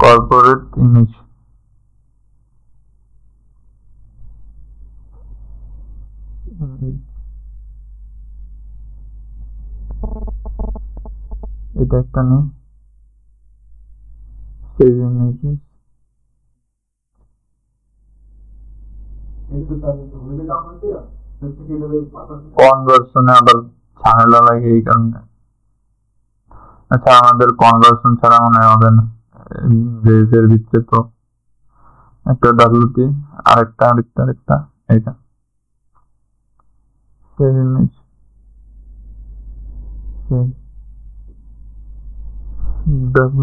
Corporate image, এটা একটা নেই। সেভ ইমেজেস, কনভার্সনে আবার ঝামেলা লাগে এই কারণে। আচ্ছা, আমাদের কনভার্সন ছাড়া মনে হবে না। এর ভিতরে তো একটা ডাব্লিউটি, আরেকটা এইটা save image,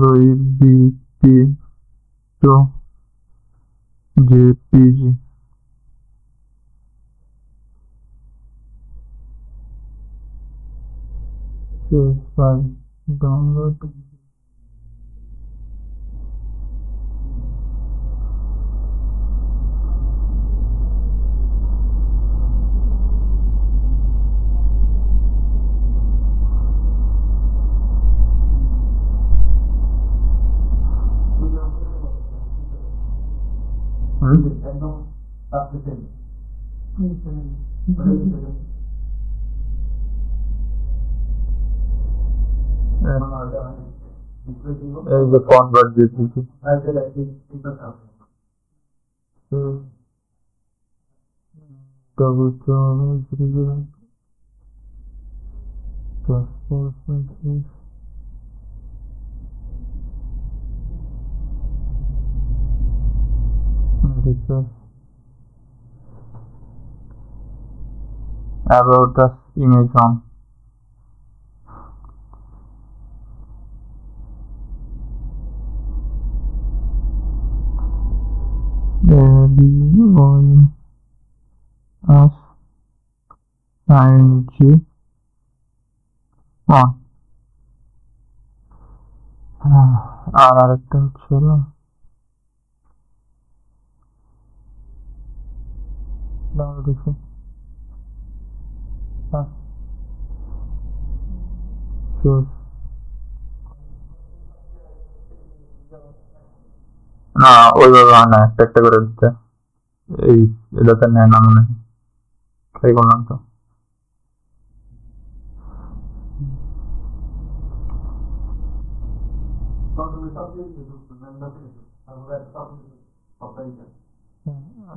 WEBP to JPG, choose file, download, এই যে convert JPG, double about us image on, on us ing on, আর আরেকটা হচ্ছিল না, ওইভাবে হয় না, একটা করে দিতে। এই এটাতে নেয় না মনে হয়, ট্রাই করলাম তো।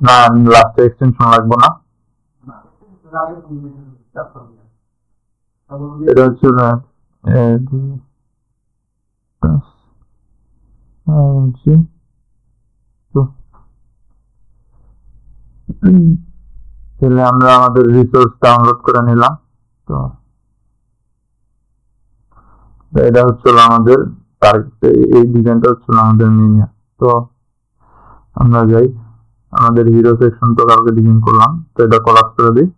না, লাস্টে এক্সটেনশন লাগবে না। এটা হচ্ছে তাহলে আমরা আমাদের রিসোর্স ডাউনলোড করে নিলাম। তো এটা হচ্ছিল আমাদের টার্গেট, এই ডিজাইনটা হচ্ছিল আমাদের মিনিয়া। তো আমরা যাই, আমাদের হিরো সেকশন তো কালকে ডিজাইন করলাম, তো এটা কলাপস করে দিই।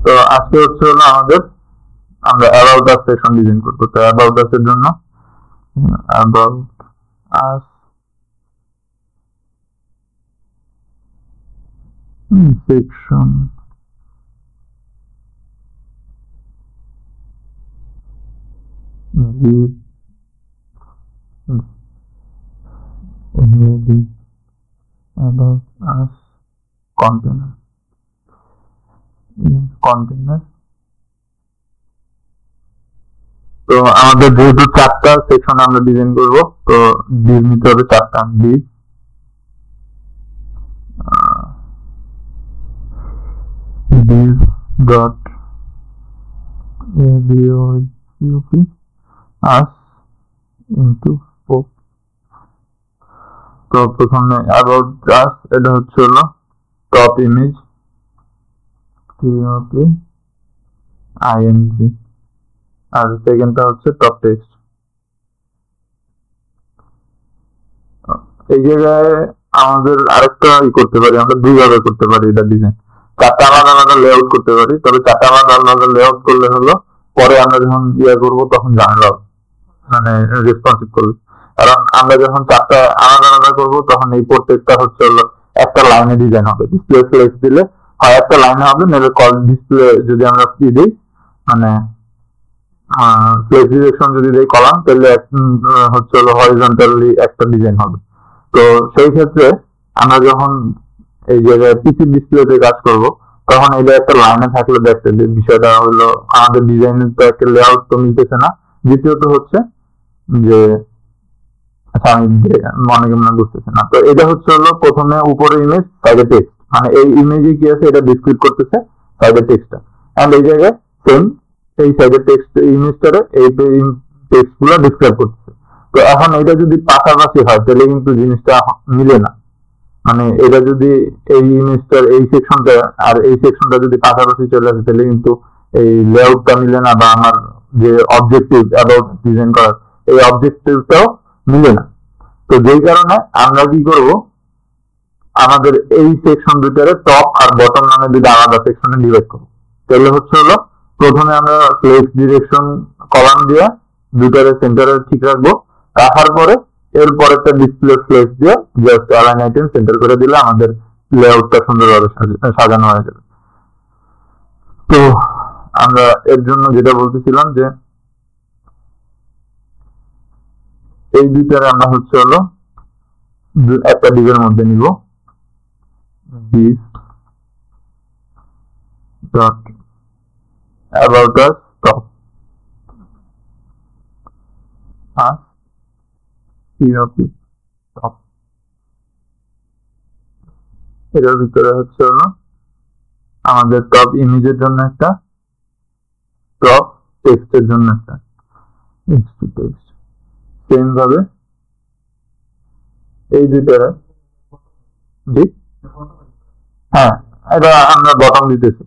তো আজকে হচ্ছে হলো আমরা অ্যাবাউট আস সেকশন ডিজাইন করবো। তো অ্যাবাউট আস এর জন্য about us section, about us container, তো আমাদের যেহেতু 4টা সেকশন আমরা ডিজাইন করব, তো ডিভ নিতে হবে 4টা Depp. div dot aboup us into pop। তো প্রথমে about us এটা হচ্ছে হলো টপ ইমেজ, ing, আর সেকেন্ডটা হচ্ছে টপ টেক্সট। এই জায়গায় আমাদের আরেকটা করতে পারি, আমরা দুইভাবে করতে পারি এটা ডিজাইন। 4টা আলাদা আলাদা লেআউট করতে পারি, তবে 4টা আলাদা আলাদা লেআউট করলে হলো পরে আমরা যখন করবো তখন ঝামেলা, মানে রেসপন্সিভ করলে। আমরা যখন চারটা আলাদা আলাদা করবো তখন এই প্রত্যেকটা হচ্ছে হলো একটা লাইনে ডিজাইন হবে। ডিসপ্লে ফ্লেক্স দিলে হয় একটা লাইনে হবে, নাহলে কল ডিসপ্লে যদি আমরা কি দিই মানে ফ্লেক্স ডিরেকশন যদি দিই কলাম, তাহলে হচ্ছে হলো হরিজন্টালি একটা ডিজাইন হবে। তো সেই ক্ষেত্রে আমরা যখন এই জায়গায় পিসি ডিসপ্লেতে কাজ করব, তখন এটা একটা লাইনে থাকলে দেখতে বিষয়টা হলো আমাদের ডিজাইনের তো একটা লেআউট তো মিলতেছে না। দ্বিতীয়ত হচ্ছে যে আচ্ছা আমি অনেকে মনে বুঝতেছে না। তো এটা হচ্ছে হলো প্রথমে উপরে ইমেজ, সাইডে টেক্সট, মানে এই ইমেজে কি আছে এটা ডিসক্রিপ্ট করতেছে সাইডে টেক্সটটা, এন্ড এই জায়গায় সেম এই সাইডে টেক্সট ইমেজটারে এই টেক্সট গুলো ডিসক্রাইব করতেছে। তো এখন এটা যদি পাশাপাশি হয় তাহলে কিন্তু জিনিসটা মিলে না। মানে এটা যদি এই ইমেজটার এই সেকশনটা আর এই সেকশনটা যদি পাশাপাশি চলে আসে তাহলে কিন্তু এই লেআউটটা মিলে না, বা আমার যে অবজেক্টিভ অ্যাবাউট ডিজাইন করার এই অবজেক্টিভটাও মিলে না। তো যেই কারণে আমরা কি করব, আমাদের এই সেকশন দুটারে টপ আর বটম নামে দুটো আলাদা সেকশনে ডিভাইড করবো। তাহলে হচ্ছে হলো প্রথমে আমরা ফ্লেক্স ডিরেকশন কলাম দিয়ে দুটারে সেন্টারে ঠিক রাখবো, রাখার পরে এরপর একটা ডিসপ্লে ফ্লেক্স দিয়ে জাস্ট অ্যালাইন আইটেম সেন্টার করে দিলে আমাদের লেআউটটা সুন্দরভাবে সাজানো হয়ে যাবে। তো আমরা এর জন্য যেটা বলতেছিলাম যে এই দুইটারে আমরা হচ্ছে হলো একটা ডিভের মধ্যে নিব, div dot about us top us top, এটার ভিতরে হচ্ছে হলো আমাদের টপ ইমেজের জন্য একটা, টপ টেক্সটের জন্য একটা টেক্সট। সেম ভাবে এই দুইটারে জি হ্যাঁ এটা আমরা বটম দিতেছি,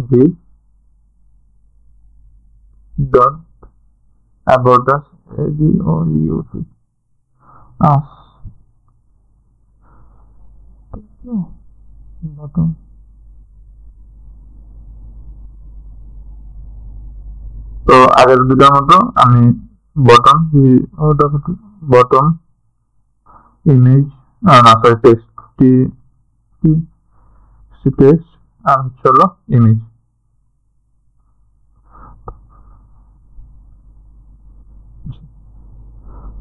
G dot about us ABOUT us bottom। তো আগের দুটার মতো আমি বটম বটম ইমেজ না সরি টেক্সট আর হচ্ছে হলো ইমেজ।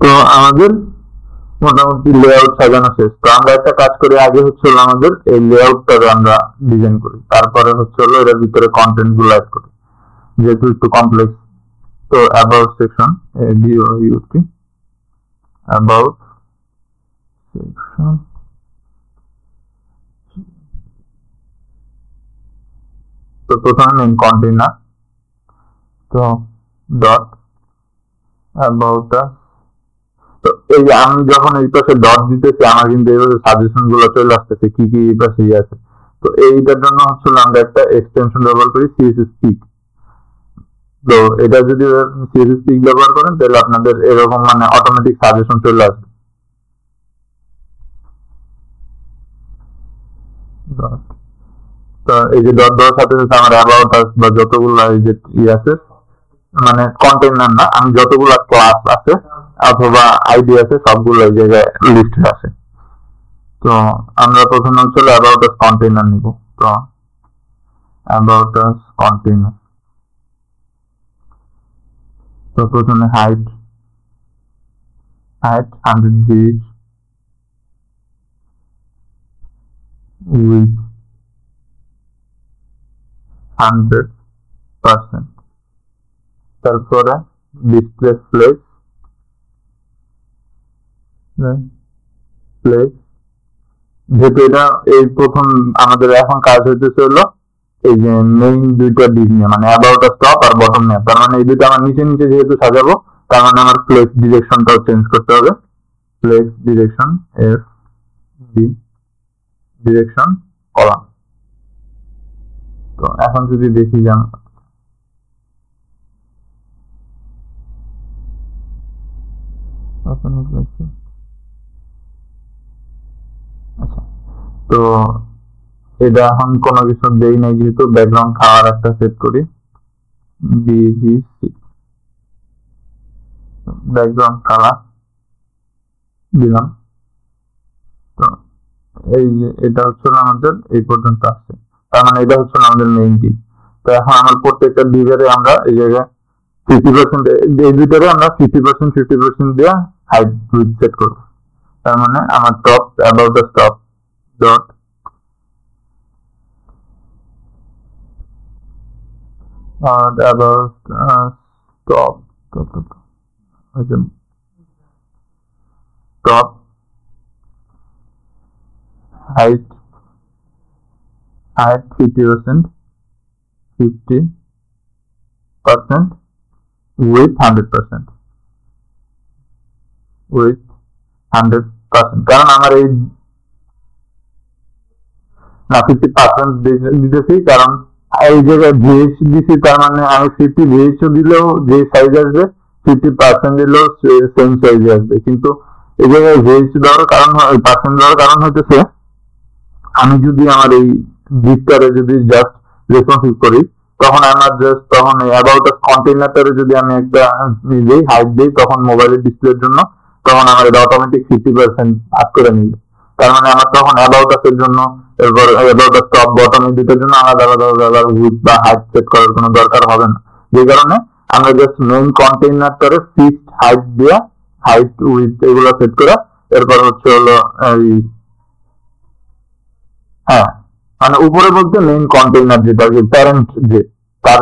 তো আমাদের মোটামুটি লেআউট সাজানো শেষ। তো আমরা একটা কাজ করি, আগে হচ্ছে হলো আমাদের এই লেআউটটা আমরা ডিজাইন করি, তারপরে হচ্ছে হলো এর ভিতরে কন্টেন্ট গুলো অ্যাড করি, যেহেতু একটু কমপ্লেক্স। তো about section ABOUT about section, তো প্রথমে মেইন কন্টেইনার, তো ডট অ্যাবাউট আস। তো এই যে আমি যখন এই পাশে ডট দিতেছি আমার কিন্তু এইভাবে সাজেশন গুলো চলে আসতেছে কি কি এই পাশে আছে। তো এইটার জন্য হচ্ছে আমরা একটা এক্সটেনশন ব্যবহার করি CSS Peak। তো এটা যদি CSS Peak ব্যবহার করেন তাহলে আপনাদের এরকম মানে অটোমেটিক সাজেশন চলে আসবে। তো এই যে ডট দেওয়ার সাথে সাথে আমার অ্যাবাউট আস বা যতগুলো এই যে আছে মানে কন্টেইনার না, আমি যতগুলো ক্লাস আছে অথবা আইডি আছে সবগুলো এই জায়গায় লিস্ট আছে। তো আমরা প্রথমে হচ্ছে অ্যাবাউট আস কন্টেইনার নিব। তো অ্যাবাউট আস কন্টেইনার, তো প্রথমে হাইট 100 gauge, width 100%, তারপরে ডিসপ্লে ফ্লেক্স যেহেতু এটা এই প্রথম আমাদের এখন কাজ হইতেছে হলো এই যে মেইন দুইটা দিক নিয়ে, মানে অ্যাবাউট আস টপ আর বটম নিয়ে। তার মানে এই দুটো আমার নিচে নিচে যেহেতু সাজাবো, তার মানে আমার ফ্লেক্স ডিরেকশনটাও চেঞ্জ করতে হবে। Flex direction FD direction column. তো এখন যদি দেখি যান আচ্ছা, তো এটা এখন কোনো কিছু দেই নাই যেহেতু ব্যাকগ্রাউন্ড খাওয়ার একটা সেট করি BGC। ব্যাকগ্রাউন্ড কালার দিলাম। তো এই যে এটা হচ্ছে আমাদের এই পর্যন্ত আসছে, তার মানে এটা হচ্ছে আমাদের মেইন ডিপ। তো এখন আমার প্রত্যেকটা ডিপেরে আমরা এই জায়গায় 50% এই দুইটারে আমরা 50% দিয়ে হাইট উইডথ সেট করবো। তার মানে আমার top about the top dot about top height 50%, 50% with 100%, with 100%, কারণ আমার এই না 50% দিতেছি, কারণ এই জায়গায় ভিএইচ দিছি, তার মানে আমি 50 ভিএইচ দিলেও যে সাইজ আসবে 50% দিলেও সেম সাইজ আসবে। কিন্তু এই জায়গায় ভিএইচ দেওয়ার কারণ পার্সেন্ট দেওয়ার কারণ হইতেছে আমি যদি আমার এই ডিপটারে যদি জাস্ট রেসপন্সিভ করি, তখন আমার জাস্ট তখন অ্যাবাউট কন্টেইনারটারে যদি আমি একটা দিই হাইট দিই, তখন মোবাইলের ডিসপ্লের জন্য তখন আমার এটা অটোমেটিক 50% আপ করে নিবে। তার মানে আমার তখন অ্যাবাউট এর জন্য এরপর অ্যাবাউট টপ বটম এই দুটোর জন্য আলাদা আলাদা উইথ বা হাইট সেট করার কোনো দরকার হবে না। যে কারণে আমরা জাস্ট মেইন কন্টেইনারটারে ফিক্সড হাইট দিয়ে হাইট উইথ এগুলো সেট করা, এরপর হচ্ছে হলো হ্যাঁ মানে উপরে বলতে মেইন কন্টেইনার যেটা প্যারেন্ট যে তার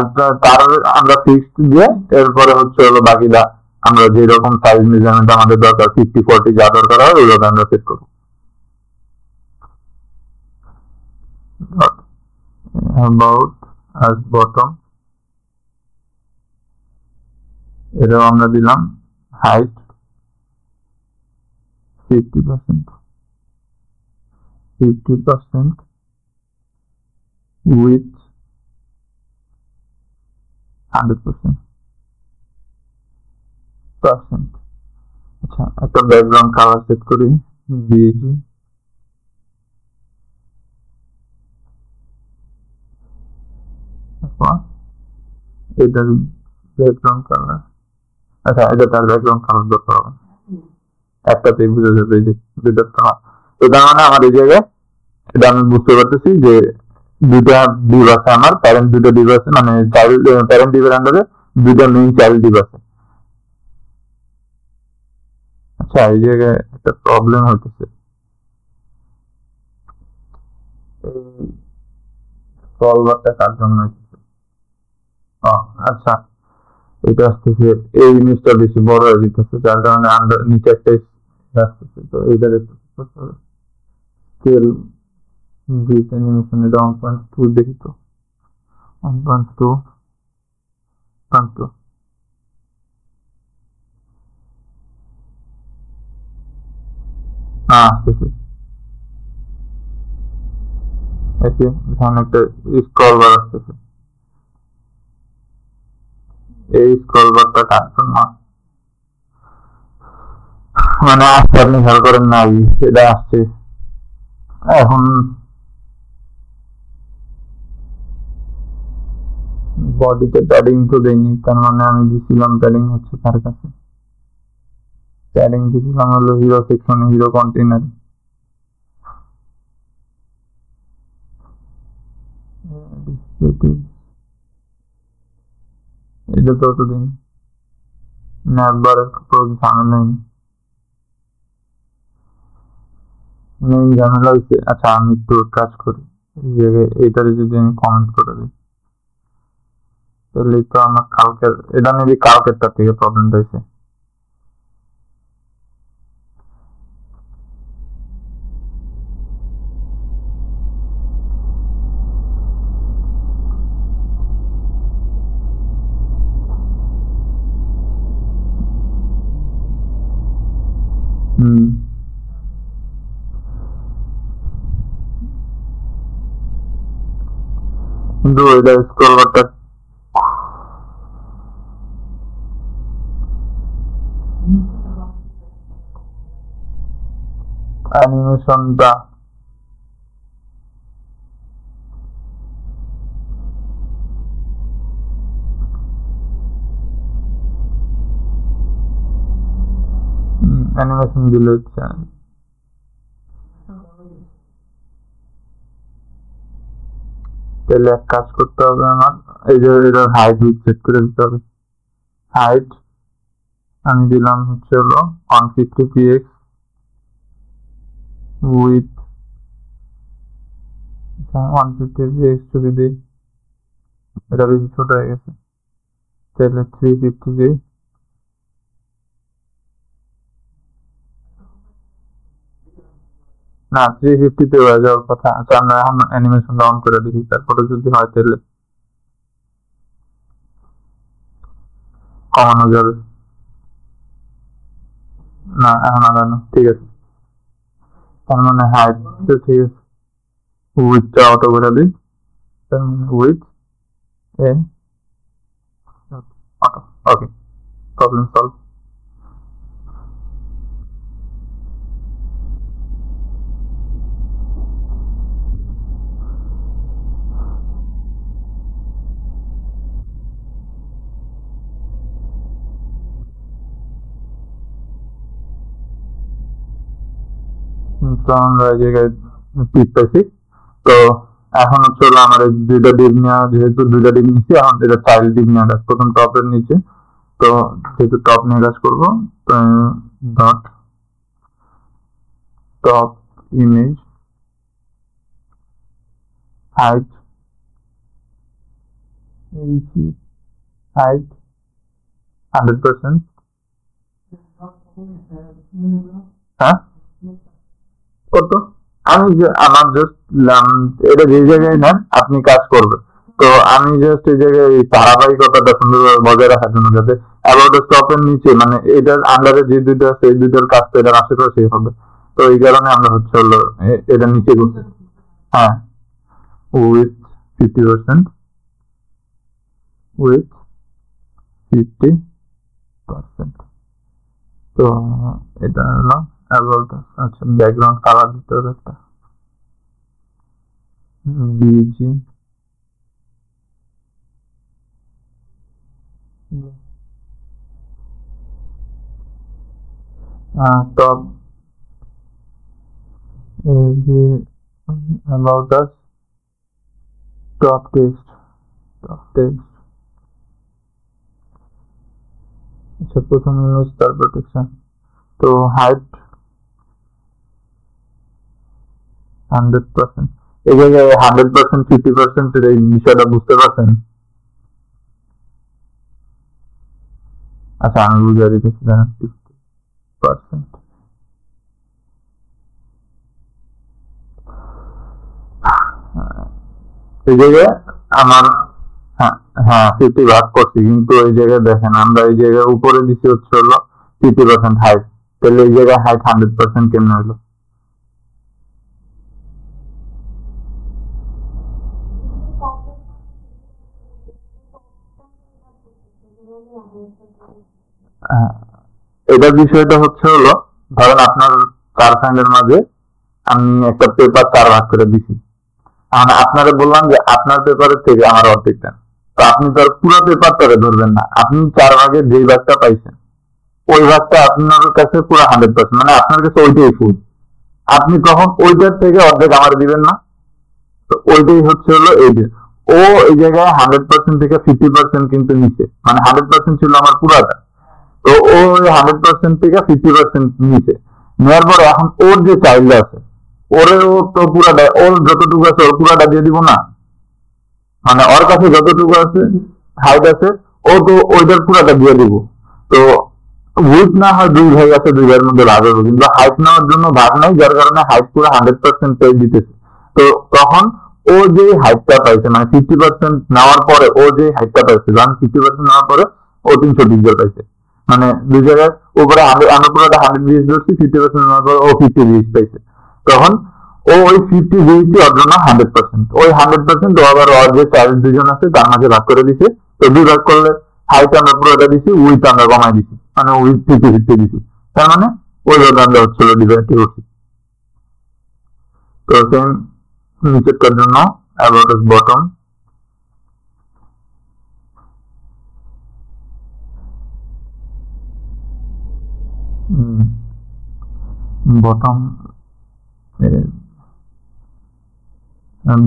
আমরা ফিক্সড দিয়ে এরপরে হচ্ছে হলো বাকিটা আমরা যেরকম সাইজ মেজারমেন্ট আমাদের দরকার 50-40 যা দরকার হয় ওইভাবে আমরা সেট করবো। about as bottom এটাও আমরা দিলাম হাইট 50%, 50% with 100%। আচ্ছা, একটা ব্যাকগ্রাউন্ড কালার সেট করি বিজি, এটার ব্যাকগ্রাউন্ড কালার, আচ্ছা এটা তার ব্যাকগ্রাউন্ড কালার দরকার হবে, একটাতেই বুঝে যাবে এই যে দুইটার কালার। তো তার মানে আমার এই জায়গায় এটা আমি বুঝতে পারতেছি যে দুইটা ডিভ আছে, আমার প্যারেন্ট দুটো ডিভ আছে, মানে চাইল্ড প্যারেন্ট ডিভের আন্ডারে দুইটা মেইন চাইল্ড ডিভ আছে। আচ্ছা এই জায়গায় একটা প্রবলেম হইতেছে, এই সলভারটা কার জন্য হইতেছে? আচ্ছা এটা আসতেছে এই জিনিসটা বেশি বড় হয়ে যেতেছে, যার কারণে আন্ডার নিচে একটা আসতেছে। তো এইটা স্কেল ব্রিজ অ্যানিমেশন এটা 1.2 দেখি তো, 1.2 আসতেছে। এখানে একটা স্ক্রল বার আসতেছে, এই স্ক্রল বারটা কার জন্য মানে আসতে আপনি খেয়াল করেন নাই সেটা আসছে। এখন বডিতে প্যাডিং তো দেয়নি, তার মানে আমি দিছিলাম প্যাডিং হচ্ছে তার কাছে, প্যাডিং দিছিলাম হলো হিরো সেকশনে, হিরো কন্টেইনার। এটা তো অতদিন একবারের ঝামেলা মেইন ঝামেলা হয়েছে। আচ্ছা আমি একটু কাজ করি, এই জায়গায় এইটারে যদি আমি কমেন্ট করে দিই তাহলে তো আমার কালকের এটা মেবি কালকেরটার থেকে প্রবলেমটা হয়েছে। কিন্তু এটা স্ক্রল বারটা অ্যানিমেশনটা অ্যানিমেশন দিলে হচ্ছে তাহলে এক কাজ করতে হবে আমার, এই যে এটার হাইট সেট করে দিতে হবে। হাইট আমি দিলাম হচ্ছে হলো 150 px উইথ 150 px যদি দিই, এটা বেশি ছোট হয়ে গেছে, তাহলে 350 দিই। না 350 তে হয়ে যাওয়ার কথা। আচ্ছা আমরা এখন অ্যানিমেশন অন করে দেখি, তারপরে যদি হয় তাহলে কমানো যাবে। না এখন আর না, ঠিক আছে। তার মানে হাইট ঠিক আছে, উইথটা অটো করে দিই, তার মানে with a auto. Okay, problem solve. তো আমরা এই জায়গায় টিপ পাইছি। তো এখন হচ্ছে হলো আমার দুইটা ডিপ নেওয়া, যেহেতু দুইটা ডিপ নিচ্ছি, এখন এটা চাইল্ড ডিপ নিয়ে কাজ, প্রথম টপের নিচে। তো যেহেতু টপ নিয়ে কাজ করবো, dot top image height height 100%। হ্যাঁ কত, আমি আমার জাস্ট এটা যে জায়গায় নেন আপনি কাজ করবেন, তো আমি জাস্ট এই জায়গায় ধারাবাহিকতাটা সুন্দরভাবে বজায় রাখার জন্য, যাতে অ্যাবাউট স্টপের নিচে মানে এটার আন্ডারে যে দুইটা আছে এই দুইটার কাজ তো এটার আশেপাশেই হবে, তো এই কারণে আমরা হচ্ছে হলো এটা নিচে করছি। হ্যাঁ উইথ 50%, উইথ 50%। তো এটা হলো অ্যাবাউট। আচ্ছা ব্যাকগ্রাউন্ড কালার দিতে হবে একটা, busy top about us, top text আচ্ছা প্রথম ইমেজ তারপর টেক্সট। তো হাইট 100%, এই জায়গায় 100% 50% এর এই বিষয়টা বুঝতে পারছেন? আচ্ছা আমি বুঝিয়ে দিতেছি, 50%। এই জায়গায় আমার হ্যাঁ 50 ভাগ করছি, কিন্তু এই জায়গায় দেখেন আমরা এই জায়গায় উপরে দিচ্ছি হচ্ছে হলো 50% হাইট, তাহলে এই জায়গায় হাইট 100% কেমন হইলো? এটার বিষয়টা হচ্ছে হলো, ধরেন আপনার 4 ফ্রেন্ডের মাঝে আমি একটা পেপার 4 ভাগ করে দিছি, আপনারা বললাম যে আপনার পেপারের থেকে আমার অর্ধেক দেন, তো আপনি তো আর পুরো পেপারটারে ধরবেন না, আপনি 4 ভাগের যেই ভাগটা পাইছেন ওই ভাগটা আপনার কাছে পুরো 100%, মানে আপনার কাছে ওইটাই ফুল, আপনি তখন ওইটার থেকে অর্ধেক আমার দিবেন না। তো ওইটাই হচ্ছে হলো এই যে ও এই জায়গায় 100% থেকে 50% কিন্তু নিচে, মানে 100% ছিল আমার পুরাটা, তো ও 100% থেকে 50% নিচে নেওয়ার পরে এখন ওর যে চাইল্ড আছে ওরে ও তো পুরাটা, ওর যতটুকু আছে ওর পুরাটা দিয়ে দিব না, মানে ওর কাছে যতটুকু আছে হাইট আছে ও তো ওইটার পুরাটা দিয়ে দিব। তো উইথ না হয় 2 ভাগ আছে, 2 ভাগের মধ্যে ভাগ হবে, কিন্তু হাইট নেওয়ার জন্য ভাগ নাই, যার কারণে হাইট পুরো 100% পেয়ে দিতেছে। তো তখন ও যে হাইটটা পাইছে, মানে 50% নেওয়ার পরে ও যে হাইটটা পাইছে, যখন 50% নেওয়ার পরে ও 320 পাইছে, মানে দুই জায়গায় উপরে আমরা পুরোটা 100 ভিএস ধরছি, 50% নেওয়ার পরে ও 50 ভিএস পাইছে, তখন ও ওই 50 ভিএস ওর জন্য 100%, ওই 100% ও আবার ওর যে চাইল্ড দুজন আছে তার মাঝে ভাগ করে দিছে, তো 2 ভাগ করলে হাইট আমরা পুরোটা দিছি, উইথ আমরা কমাই দিছি, মানে উইথ 50-50 দিছি, তার মানে ওই ভাবে আমরা হচ্ছিল ডিভাইড করছি। তো সেম নিচেরটার জন্য about us bottom bottom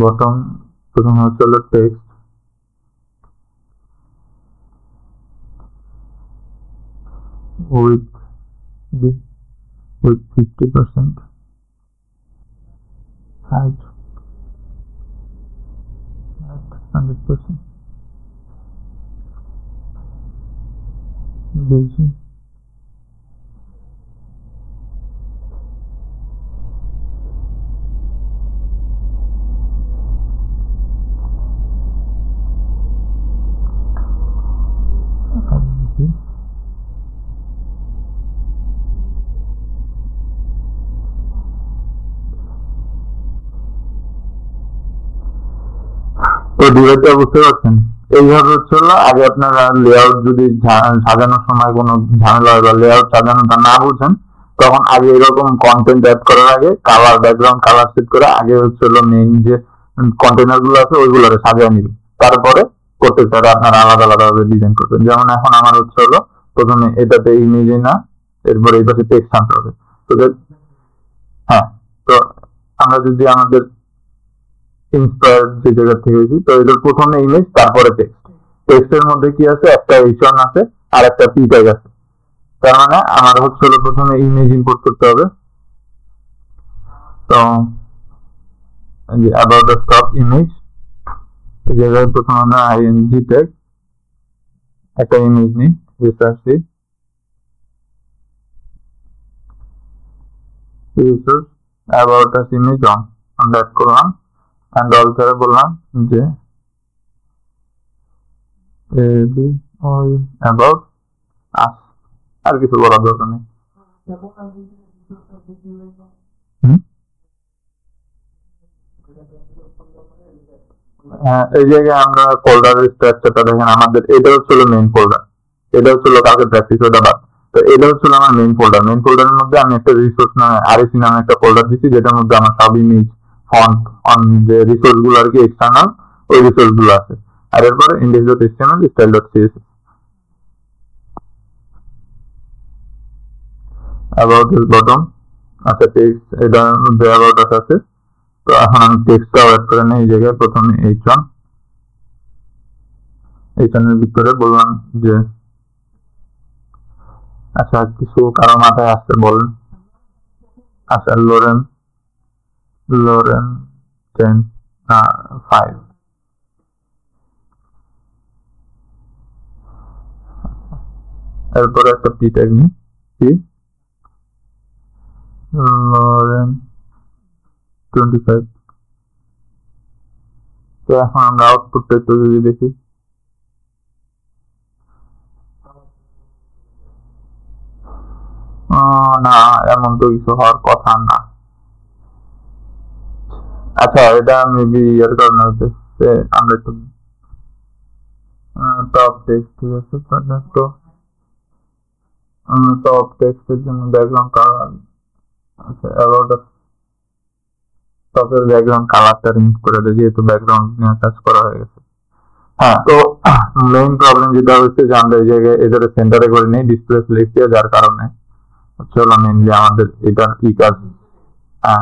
bottom প্রথমে হচ্ছে হলো টেক্সট, with 50% height at 100% বেশি তো ডিভাইসটা বুঝতে পারছেন। এইভাবে হচ্ছে হলো আগে আপনারা লেআউট যদি সাজানোর সময় কোনো ঝামেলা হয় বা লেআউট সাজানোটা না বুঝেন, তখন আগে এরকম কন্টেন্ট অ্যাড করার আগে কালার, ব্যাকগ্রাউন্ড কালার সেট করে আগে হচ্ছে হলো মেইন যে কন্টেনার গুলো আছে ওইগুলোরে সাজিয়ে নিবেন, তারপরে প্রত্যেকটা আপনারা আলাদা আলাদা ভাবে ডিজাইন করবেন। যেমন এখন আমার হচ্ছে হলো প্রথমে এটাতে ইমেজে না, এরপরে এই পাশে টেক্সট আনতে হবে। তো হ্যাঁ, তো আমরা যদি আমাদের ইন্সপায়ার যে জায়গা থেকে হয়েছি, তো এটার প্রথমে ইমেজ তারপরে টেক্সট। টেক্সটের মধ্যে কি আছে, একটা এইচন আছে আর একটা পি ট্যাগ আছে। তার মানে আমার হচ্ছে হলো প্রথমে ইমেজ ইম্পোর্ট করতে হবে। তো অ্যাবাউট দ্য স্টপ ইমেজ এই জায়গায় প্রথমে আমরা আইএনজি ট্যাগ একটা ইমেজ নিই, research resource about us image on আমরা অ্যাড করলাম, অ্যান্ড অলসারে বললাম যে অ্যাবাউট আস, আর কিছু বলার দরকার নেই। এই জায়গায় আমরা ফোল্ডারের স্ট্রাকচারটা দেখেন, আমাদের এটা হচ্ছে মেইন ফোল্ডার, এটা হচ্ছে কালকে প্র্যাকটিস ওটা বাদ। তো এটা হচ্ছে আমার মেইন ফোল্ডার। মেইন ফোল্ডারের মধ্যে আমি একটা রিসোর্স নামে আরএসি নামে একটা ফোল্ডার দিচ্ছি, যেটার মধ্যে আমার সব ইমেজ, ফন্ট, অন যে রিসোর্স গুলো আর কি এক্সটার্নাল ওই রিসোর্স গুলো আছে। আর এরপরে index.html style.css about this bottom আচ্ছা টেক্সট এটার মধ্যে about us আছে। তো এখন আমি টেক্সটটাও অ্যাড করে নিই। এই জায়গায় প্রথমে h1 এর ভিতরে বললাম যে আচ্ছা কিছু কারো মাথায় আসতে বলেন। আচ্ছা লোরেন 10 5 এরপরে একটা পি ট্যাগ নিই, পি লোরেন 25। তো এখন আমরা আউটপুটটা একটু যদি দেখি, না এমন তো কিছু হওয়ার কথা না। আচ্ছা এটা মেবি এর কারণে হচ্ছে আমরা একটু টপ টেক্সট, ঠিক আছে, তো টপ টেক্সটের জন্য ব্যাকগ্রাউন্ড কালার, আচ্ছা অ্যাবাউট টপের ব্যাকগ্রাউন্ড কালারটা রিমুভ করে দেয়, যেহেতু ব্যাকগ্রাউন্ড নিয়ে কাজ করা হয়ে গেছে। হ্যাঁ, তো মেইন প্রবলেম যেটা হচ্ছে যে আমরা এই জায়গায় এদের সেন্টারে করে নেই ডিসপ্লে ফ্লেক্স দিয়ে, যার কারণে হচ্ছে হলো মেইনলি আমাদের এটা কি কাজ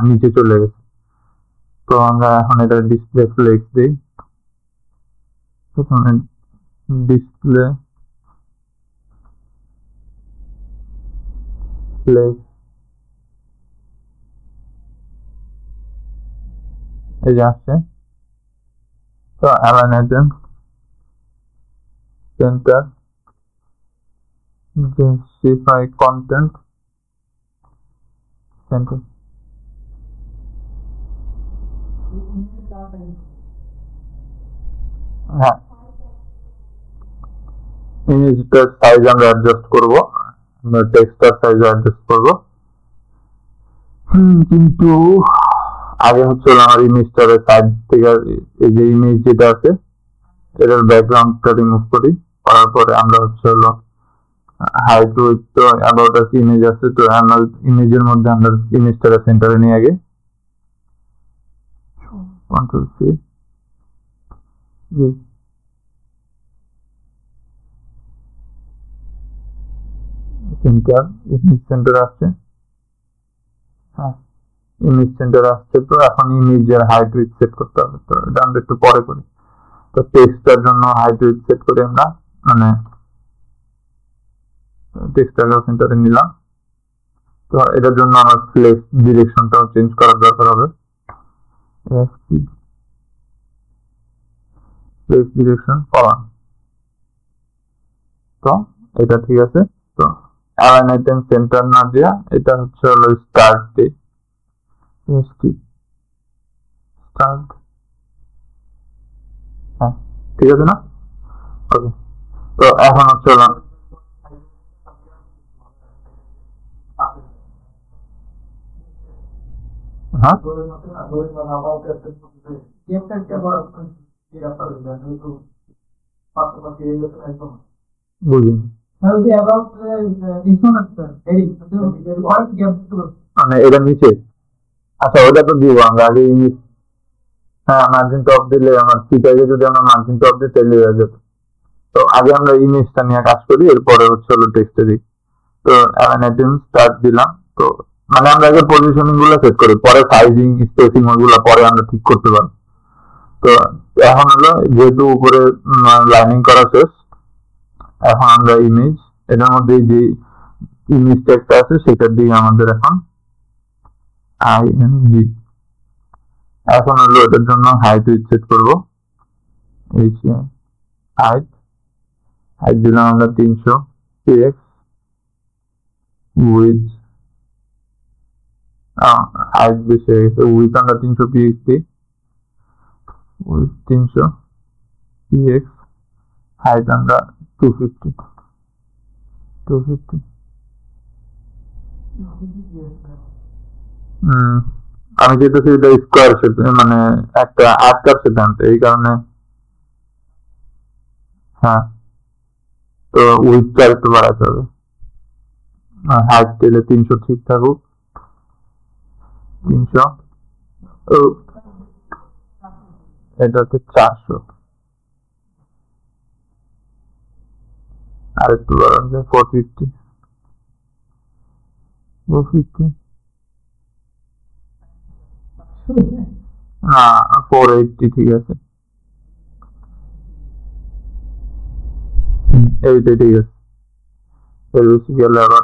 নিচে চলে গেছে। তো আমরা এখন এটা ডিসপ্লে ফ্লেক্স দিই, প্রথমে ডিসপ্লে ফ্লেক্স এই যে আসছে। তো align item centre justify content center হ্যাঁ, ইমেজটার সাইজ আমরা অ্যাডজাস্ট করব, আমরা টেক্সটার সাইজ অ্যাডজাস্ট করব। কিন্তু আগে হচ্ছে আমার ইমেজটার সাইড থেকে এই যে ইমেজ যেটা আছে এটার ব্যাকগ্রাউন্ডটা রিমুভ করি, করার পরে আমরা হচ্ছে হলো হাইট উইথ তো অ্যাবাউট আস ইমেজ আছে, তো আমরা ইমেজের মধ্যে আমরা ইমেজটাকে সেন্টারে নিয়ে আগে control C centre image centre আসছে। হ্যাঁ, ইমেজ সেন্টার আসছে। তো এখন ইমেজের হাইট উইডথ সেট করতে হবে, তো এটা আমরা একটু পরে করি। তো টেক্সটার জন্য হাইট উইডথ সেট করি আমরা, মানে টেক্সটাকে সেন্টারে নিলাম। তো এটার জন্য আমার ফ্লেক্স ডিরেকশনটাও চেঞ্জ করার দরকার হবে। ফ্লেক্স ডিরেকশন ফরওয়ার্ড, তো এটা ঠিক আছে। তো অ্যালাইন আইটেম সেন্টার না দিয়া এটা হচ্ছে হলো স্টার্ট ডে, স্টার্ট, হ্যাঁ ঠিক আছে না? ওকে, তো এখন হচ্ছে হলো হ্যাঁ বুঝিনি, মানে এটা নিচে, আচ্ছা ওটা তো দিব আমরা আগে ইংলিশ। হ্যাঁ, মার্জিন টপ দিলে আমার থিটাকে যদি আমরা মার্জিন টপ দিই তাহলে হয়ে যাবে। তো আগে আমরা ইমেজটা নিয়ে কাজ করি, এরপরে হচ্ছে হলো টেক্সটে দিই। তো অ্যালাইন স্টার্ট দিলাম। তো মানে আমরা আগে পজিশনিং গুলো সেট করি, পরে সাইজিং স্পেসিং ওইগুলো পরে আমরা ঠিক করতে পারি। তো এখন হলো যেহেতু উপরে লাইনিং করা শেষ, এখন আমরা ইমেজ, এটার মধ্যে যে ইমেজ ট্যাগটা আছে সেটার দিকে আমাদের এখন IMG। এখন হলো এটার জন্য হাইট উইডথ সেট করবো, হাইট হাইট দিলাম আমরা 300 px, উইথ হাইট বেশি হয়ে গেছে, উইথ আমরা 300 px দিই, উইথ 300 px, হাইট আমরা 250। আমি যেতেছি এটা স্কোয়ার মানে একটা আটকার সিদ্ধান্ত, এই কারণে। হ্যাঁ, তো উইথটা একটু বাড়াতে হবে, হাইট দিলে 300 ঠিক থাকুক, 300, এটা হচ্ছে 400, আর একটু বাড়ানো যায় 450, না 480 ঠিক আছে, এইটাই ঠিক আছে। এর বেশি গেলে আবার,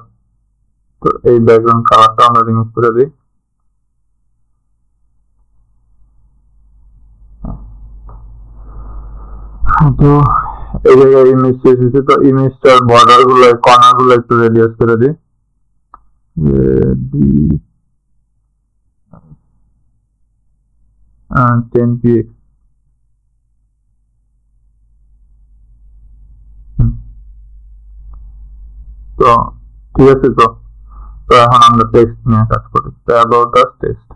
তো এই ব্যাকগ্রাউন্ড কালারটা আমরা রিমুভ করে দিই। তো এই জায়গায় ইমেজ শেষ হয়েছে, তো ইমেজটার বর্ডার গুলো কর্নার গুলো একটু রেডিয়াস করে দিই, 10 px। তো ঠিক আছে। তো তো এখন আমরা টেক্সট নিয়ে কাজ করি, তো অ্যাবাউট আস টেক্সট,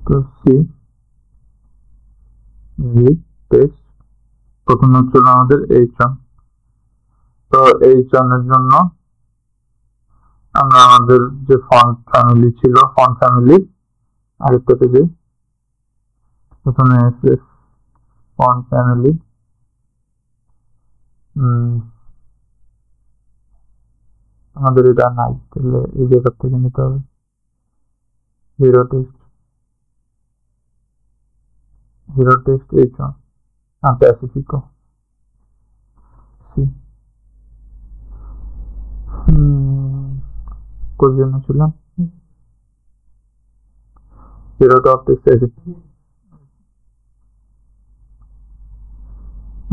তো সি ভি টেক্সট, প্রথমে হচ্ছিল আমাদের এইচ1। তো এইচ1 জন্য আমরা আমাদের যে ফন্ট ফ্যামিলি ছিল, ফন্ট ফ্যামিলি আরেকটা পেজে প্রথমে এসএস ফন্ট ফ্যামিলি, আমাদের এটা নাই, তাহলে এই জায়গা থেকে নিতে হবে, হিরো টেক্সট এইচ1 প্যাসিফিকো সি। কোন জন্য ছিলাম, hero top text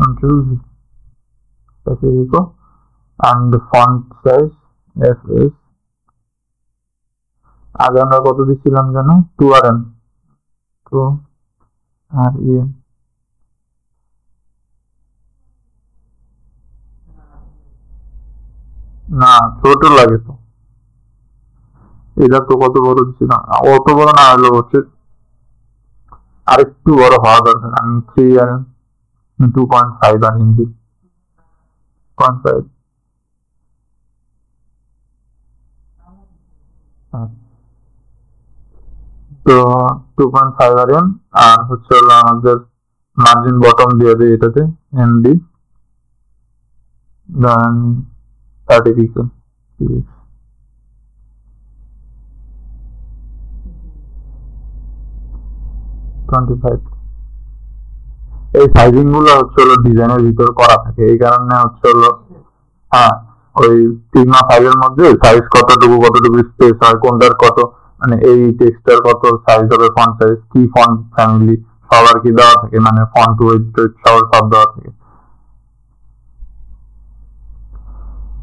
Control V, Pacifico, and the font size FS, আগে আমরা কত দিচ্ছিলাম জানো, 2RM, 2REM, না ছোট লাগে তো, এটা তো কত বড় দিচ্ছিলাম, অত বড় না হলেও হচ্ছে আরেকটু বড় হওয়া দরকার। আমি 3RM 2.5 আর ইঞ্চি 0.5, তো 2.5 RM, আর হচ্ছে হলো আমাদের মার্জিন বটম দিয়ে দিই এটাতে MB 30 পিক্সেল। 25। এই সাইজিং গুলো হচ্ছে হলো ডিজাইনের ভিতর করা থাকে, এই কারণে হচ্ছে হলো হ্যাঁ ওই সিগমা 5 এর মধ্যে সাইজ কতটুকু স্পেস হয়, কোনটার কত মানে এই টেক্সটার কত সাইজ হবে, ফন্ট সাইজ কি, ফন্ট ফ্যামিলি সব আর কি দেওয়া থাকে, মানে ফন্ট ওয়েট সব দেওয়া থাকে।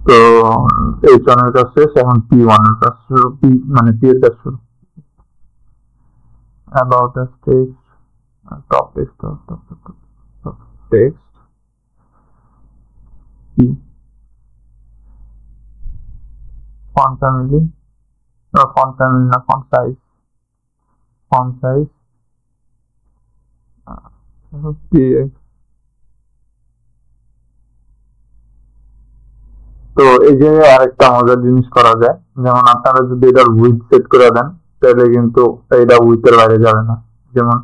তো H1 এর কাজ শেষ, এখন P1 এর কাজ শুরু, মানে P এর কাজ শুরু। About us text, top text, text, P, font family, না font size, PX। তো এই জায়গায় আরেকটা মজার জিনিস করা যায়, যেমন আপনারা যদি এটার উইথ সেট করে দেন তাহলে কিন্তু এটা উইথের বাইরে যাবে না। যেমন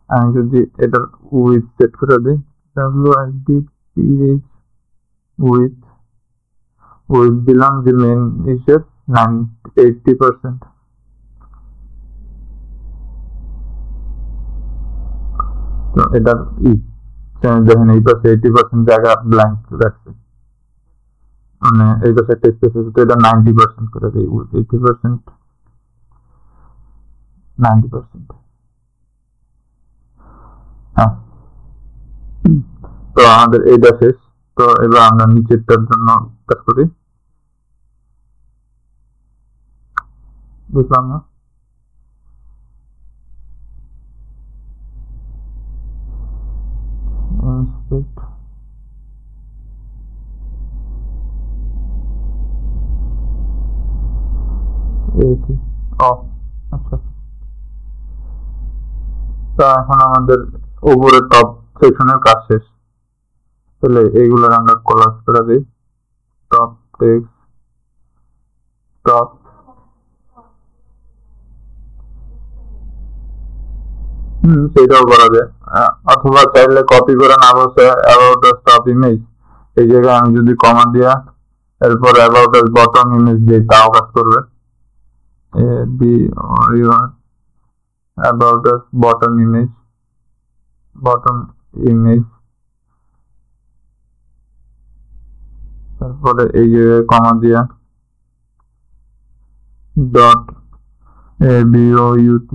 আমি যদি এটার উইথ সেট করে দিই WIDTH উইথ দিলাম যে মেন ইসের 80%। তো এটার দেখেন এই পাশে 80% জায়গা ব্ল্যাঙ্ক রাখছে, মানে এই পাশে একটা স্পেস আছে, তো এটা 90% করে দিই, 80% 90%। হ্যাঁ, তো আমাদের এইটা শেষ। তো এবার আমরা নিচেরটার জন্য কাজ করি, বুঝলাম না inspect কি আচ্ছা। তো এখন আমাদের উপরে টপ সেকশনের কাজ শেষ, তাহলে এইগুলোর আমরা কোলাজ করে দিই, টপ টেক্সট, টপ সেটাও করা যায়, অথবা চাইলে কপি করে না বসে অ্যাবাউট আস টপ ইমেজ এই জায়গায় আমি যদি কমা দিয়া এরপর অ্যাবাউট আস বটম ইমেজ দিই তাও কাজ করবে। অ্যাবাউট আস বটম ইমেজ, তারপরে এই জায়গায় কমা দিয়া dot ABOUT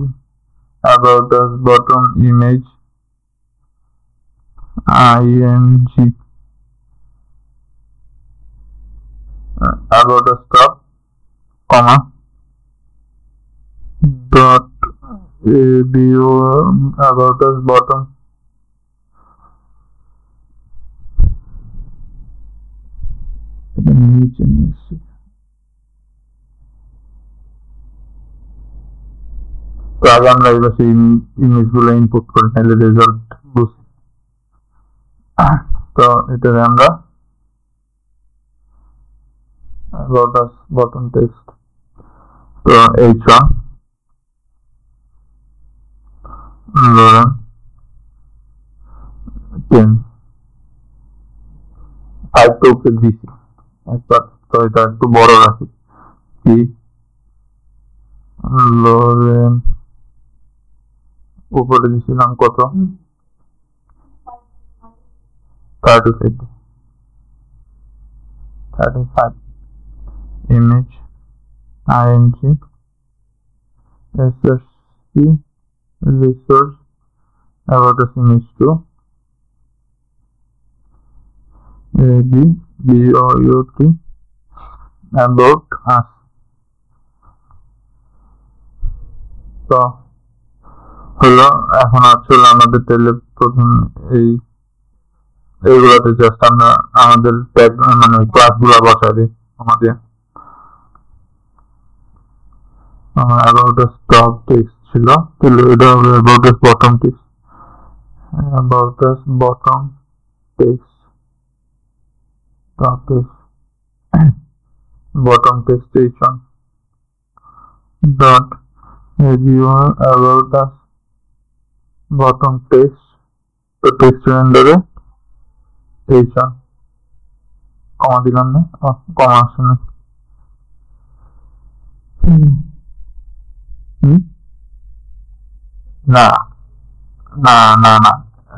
about us bottom image ING about us top comma dot ABO about us bottom নিচে নিয়ে আসছি। তো আগে আমরা এবার সেই ইমেজ গুলো ইনপুট করে তাহলে রেজাল্ট বুঝি। তো এটাকে আমরা about us bottom text, তো H1 ধরেন 10 5 তো উপরে দিছি একবার, তো এটা একটু বড় রাখি, কি লোরেন উপরে দিছিলাম কত 35 image ING SRC resource about us image 2 ABOUT about us। তো হলো, এখন আসলে আমাদের তেলে প্রথম এইগুলাতে জাস্ট আমরা আমাদের ট্যাগ মানে ক্লাস গুলা বসাই দিই আমাদের about us top text ছিল, তাহলে এটা হবে about us bottom text, about us bottom text top text bottom text H1 dot about us bottom text, তো টেক্সট রেন্ডারে H1 কমা দিলাম না, কমা আসছে না, না না না না,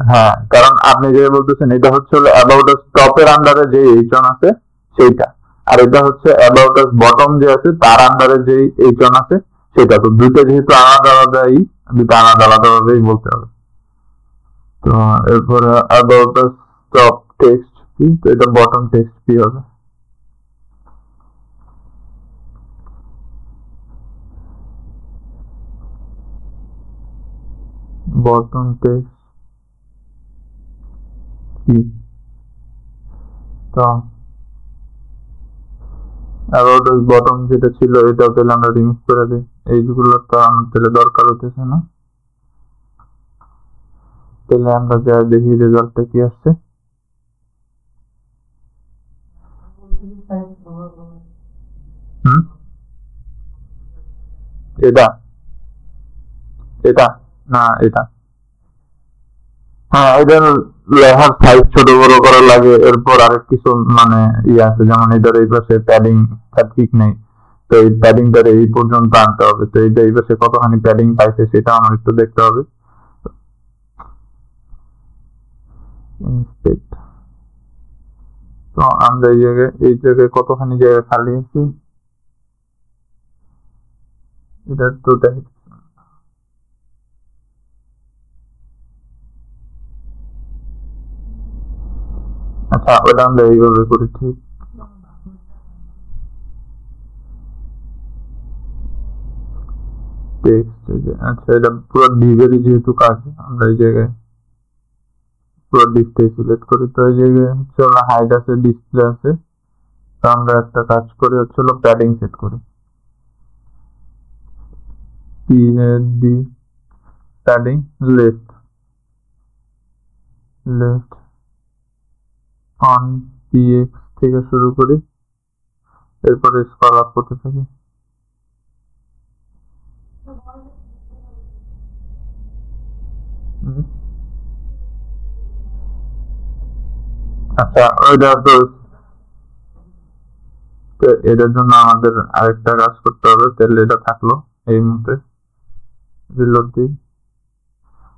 হ্যাঁ, কারণ আপনি যে বলতেছেন এটা হচ্ছে হলো অ্যাবাউট আস টপের আন্ডারে যে এইচন আছে সেইটা, আর এটা হচ্ছে অ্যাবাউট আস বটম যে আছে তার আন্ডারে যে এইচন আছে সেটা। তো দুইটা যেহেতু আলাদা আলাদাই, দুইটা আলাদা আলাদা ভাবেই বলতে হবে। তো এরপরে অ্যাবাউট আস টপ টেক্সট কি, তো এটা বটম টেক্সট কি হবে? বটম টেক্সট কি, তো অ্যাবাউট আস বটম যেটা ছিল এটা তাহলে আমরা রিমুভ করে দিই, এইগুলো তো আমার তাহলে দরকার হতেছে না। তাহলে আমরা যা দেখি রেজাল্টটা কি আসছে। হুম, এটা এটা না এটা, হ্যাঁ এটার লেখার সাইজ ছোট বড় করা লাগে। এরপর আরেক কিছু মানে ইয়ে আছে, যেমন এটার এই পাশে প্যাডিং ঠিক নেই, তো এই প্যাডিংটার এই পর্যন্ত আনতে হবে। তো এইটা এই পাশে কতখানি প্যাডিং পাইছে সেটা আমার একটু দেখতে হবে। Inspect। তো আমরা এই জায়গায় কতখানি জায়গা খালি আছে এটা তো দেখি। আচ্ছা, ওটা আমরা এইভাবে করি, ঠিক। টেক্সট, আচ্ছা এটা পুরো ডিভেরই যেহেতু কাজ, আমরা এই জায়গায় পুরো ডিসপ্লে সিলেক্ট করি। তো এই জায়গায় হচ্ছে হলো হাইড আছে, ডিসপ্লে আছে। তো আমরা একটা কাজ করি হচ্ছে হলো প্যাডিং সেট করি, PAD padding left left on PX থেকে শুরু করি, এরপরে স্ক্রল আপ করতে থাকি। আচ্ছা, ওইটা তো এটার জন্য আমাদের আরেকটা কাজ করতে হবে। তাহলে এটা থাকলো এই মুহূর্তে, রিলোড দিই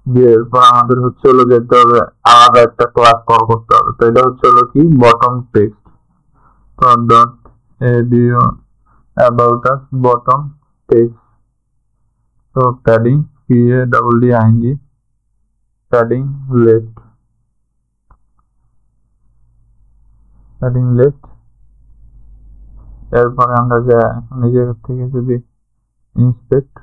দিয়ে এরপর আমাদের হচ্ছে হলো যেতে হবে আলাদা একটা ক্লাস কল করতে হবে। তো এটা হচ্ছে হলো কি বটম টেক্সট, তো dot ABO about us bottom text. তো padding PADDING padding left padding left. এরপরে আমরা যা এখন এই জায়গা থেকে যদি ইন্সপেক্ট,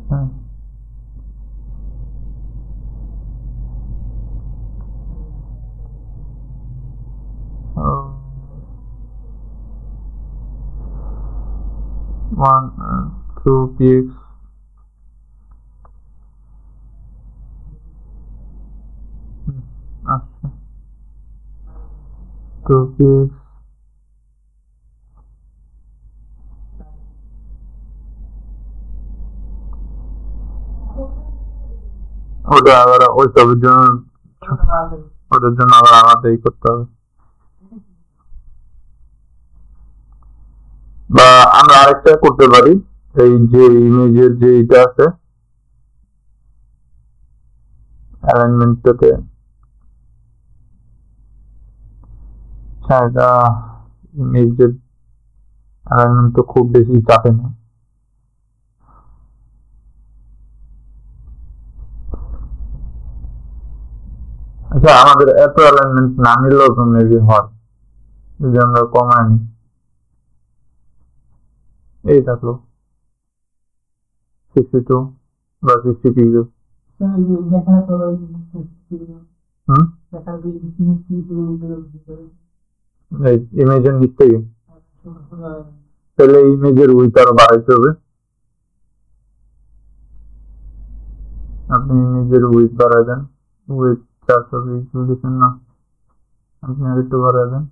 হ্যাঁ, ওয়ান টু PX আচ্ছা, তো PX ওটা আবার ওই সবের জন্য, ওটার জন্য আবার আলাদাই করতে হবে। বা আমরা আরেকটা করতে পারি, এই যে ইমেজের যে এটা আছে অ্যালাইনমেন্টটাতে, এটা ইমেজের অ্যালাইনমেন্ট তো খুব বেশি চাপে নেই। আচ্ছা, আমাদের এত অ্যালাইনমেন্ট না নিলেও তো মেবি হয় যদি আমরা কমায় নিই। এই থাকলো 62 বা 60 পিক্সেল। ইমেজের নিচ থেকে তাহলে ইমেজের উইথ আরো বাড়াইতে হবে। আপনি ইমেজের উইথ বাড়াই দেন, উইথ 400 পিক্সেল দিচ্ছেন না, আপনি আর একটু বাড়াই দেন।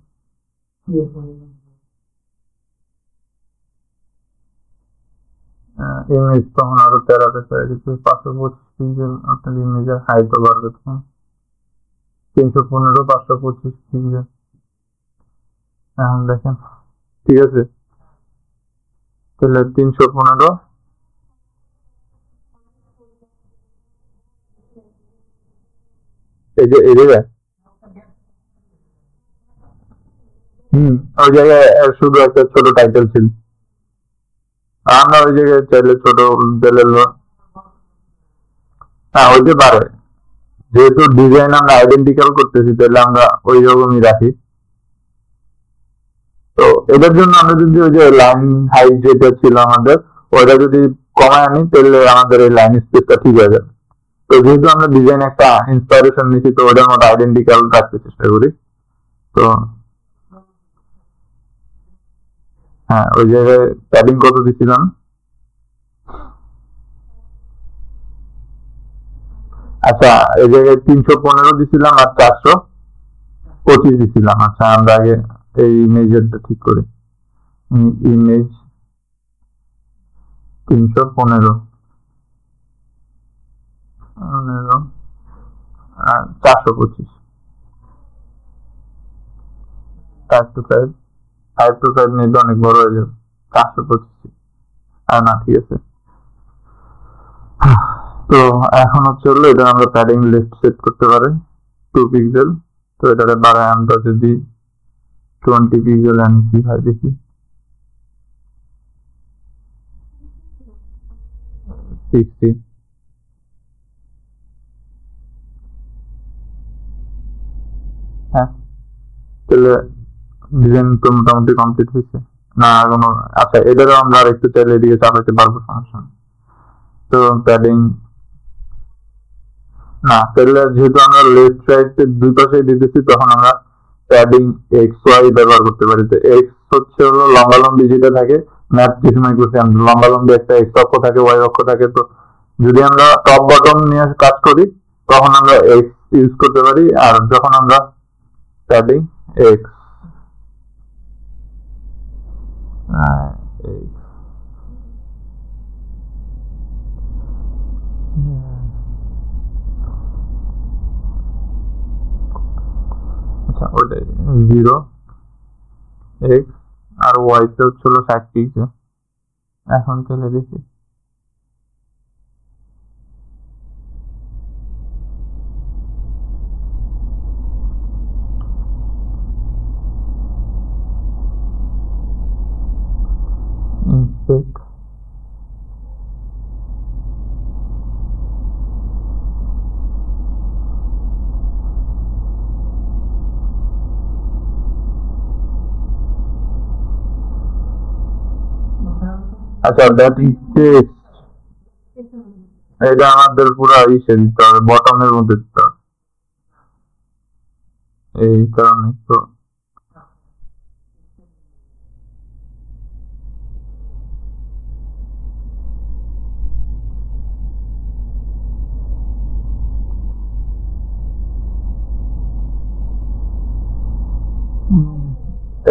ইমেজ তখন আরো তেরাতে হয়ে গেছে 525 পিক্সেল। আপনার ইমেজের হাইটও বাড়বে তখন 315 525 পিক্সেল। এখন দেখেন ঠিক আছে। তাহলে 315 এই জায়গায় ওই জায়গায় শুধু একটা ছোট টাইটেল ছিল। আমরা ওই জায়গায় চাইলে ছোট হ্যাঁ হইতে পারে, যেহেতু ডিজাইন আমরা আইডেন্টিক্যাল করতেছি তাহলে আমরা ওই রকমই রাখি। তো এটার জন্য আমরা যদি ওই যে লাইন হাইট যেটা ছিল আমাদের ওটা যদি কমায় আনি তাহলে আমাদের এই লাইন স্পেসটা ঠিক হয়ে যাবে। তো যেহেতু আমরা ডিজাইন একটা ইন্সপাইরেশন নিচ্ছি তো ওটার মতো আইডেন্টিক্যাল রাখতে চেষ্টা করি। তো হ্যাঁ ওই জায়গায় প্যাডিং কত দিছিলাম, আচ্ছা এই জায়গায় 315 দিছিলাম আর 425 দিছিলাম। আচ্ছা আমরা আগে এই ইমেজেরটা ঠিক করি। ইমেজ 315 আর 425 525 নিলে অনেক বড় হয়ে যাবে। 425 আর না, ঠিক আছে। তো এখন হচ্ছে হলো এটা আমরা প্যাডিং লেফট সেট করতে পারি 2 পিক্সেল। তো এটাকে বাড়ায় আমরা যদি 20 পিক্সেল আনি কি হয় দেখি। 60 হ্যাঁ, তাহলে ডিজাইন তো মোটামুটি কমপ্লিট হয়েছে না এখনো? আচ্ছা এটারও আমরা আর একটু চাইলে এদিকে চাপাইতে পারবো, সমস্যা নেই। তো প্যাডিং না, তাহলে যেহেতু আমরা লেফট রাইট দুই পাশে দিতেছি তখন আমরা প্যাডিং এক্স ওয়াই ব্যবহার করতে পারি। তো এক্স হচ্ছে হলো লম্বালম্বি যেটা থাকে, ম্যাথ যে সময় করছি আমরা লম্বালম্বি একটা এক্স অক্ষ থাকে ওয়াই অক্ষ থাকে। তো যদি আমরা টপ বটম নিয়ে কাজ করি তখন আমরা এক্স ইউজ করতে পারি, আর যখন আমরা প্যাডিং এক্স আচ্ছা ওটাই 0 এক্স আর ওয়াই তে হচ্ছিল 60 পিক্সেল। এখন তাহলে দেখি ইনস্পেক্ট আচ্ছা দ্যাট ইজ এটা আমাদের পুরো ইসে দিতে হবে, বটমের মধ্যে দিতে হবে। এই কারণে তো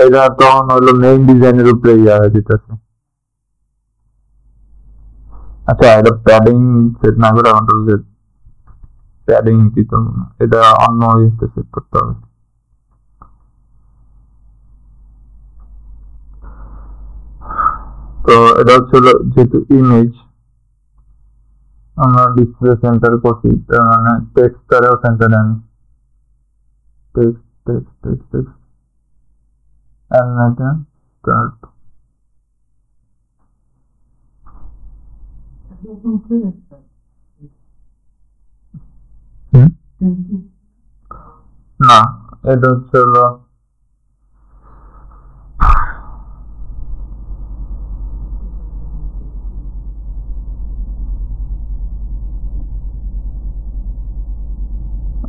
এটা তখন হলো মেইন ডিজাইনের উপরে ইয়া হয়ে যেতেছে। আচ্ছা এটা প্যাডিং সেট না করে আমাদের যে প্যাডিং দিতে হবে না, এটা অন্য ইয়েতে সেট করতে হবে। তো এটা হচ্ছে যেহেতু ইমেজ আমরা ডিসপ্লে সেন্টার করছি মানে টেক্সটারেও সেন্টারে আনি text text text text animation start. না এটা হচ্ছে হলো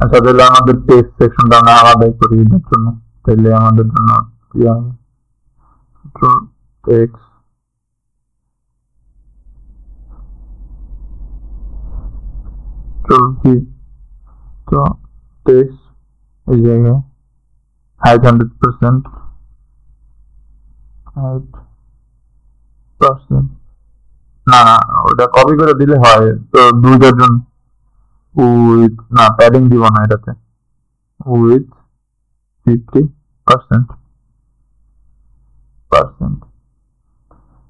আচ্ছা তাহলে আমাদের টেক্সট সেকশনটা আমরা আলাদাই করি এটার জন্য। তাহলে আমাদের জন্য টেক্সট চলছি তো টেক্সট এই জায়গায় হাইট 100% হাইট পার্সেন্ট না না ওটা কপি করে দিলে হয়। তো দুইটার জন্য উইথ না প্যাডিং দিব না এটাতে, উইথ 50%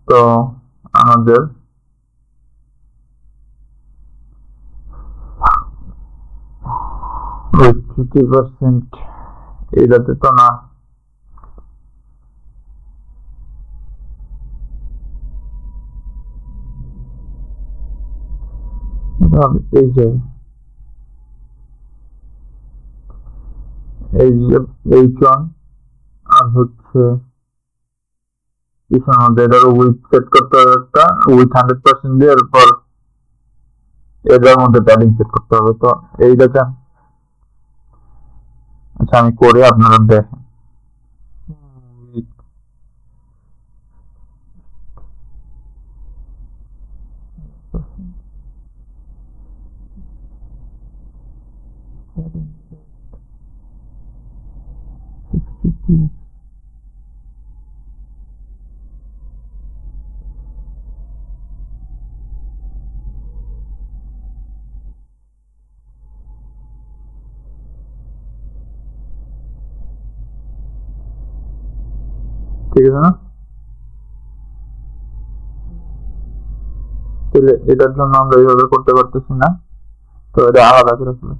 তো আমাদের ওই 50% এইটাতে তো না, এই যে H1 আর হচ্ছে পিছনের মধ্যে এটার উইথ সেট করতে হবে একটা উইথ 100% দিয়ে, এরপর এটার মধ্যে প্যাডিং সেট করতে হবে। তো এইটাতে আচ্ছা আমি করে আপনারা দেখেন। ঠিক আছে না? তাহলে এটার জন্য আমরা এইভাবে করতে পারতেছি না, তো এটা আলাদা করে ফেলে।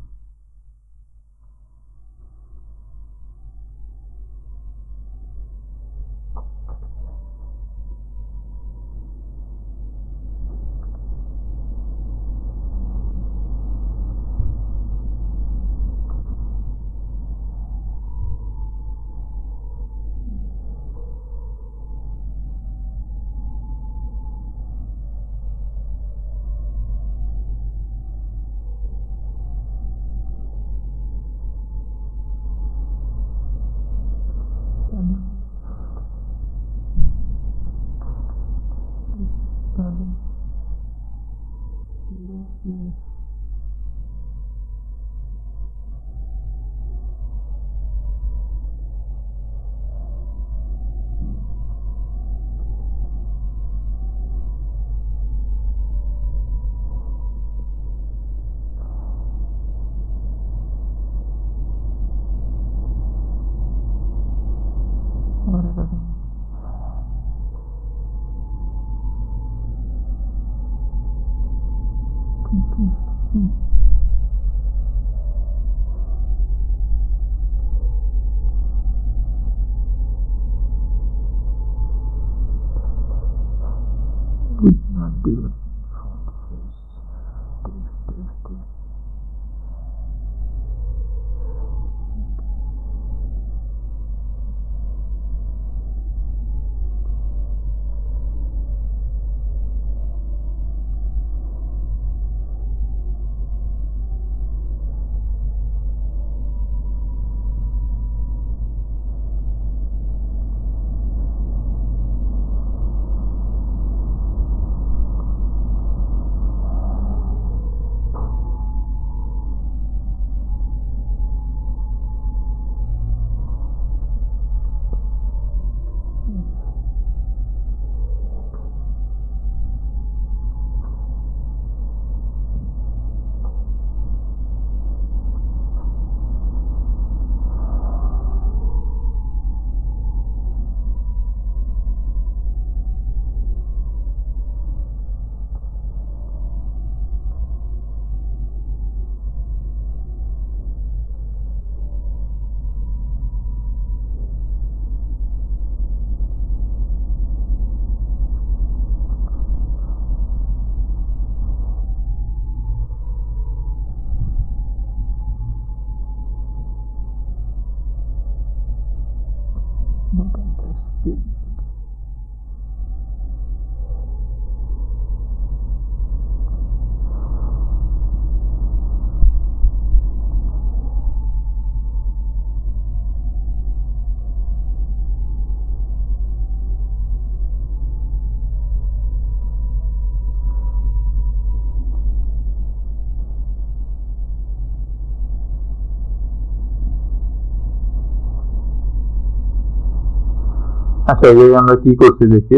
আচ্ছা এই আমরা কি করছি দেখি,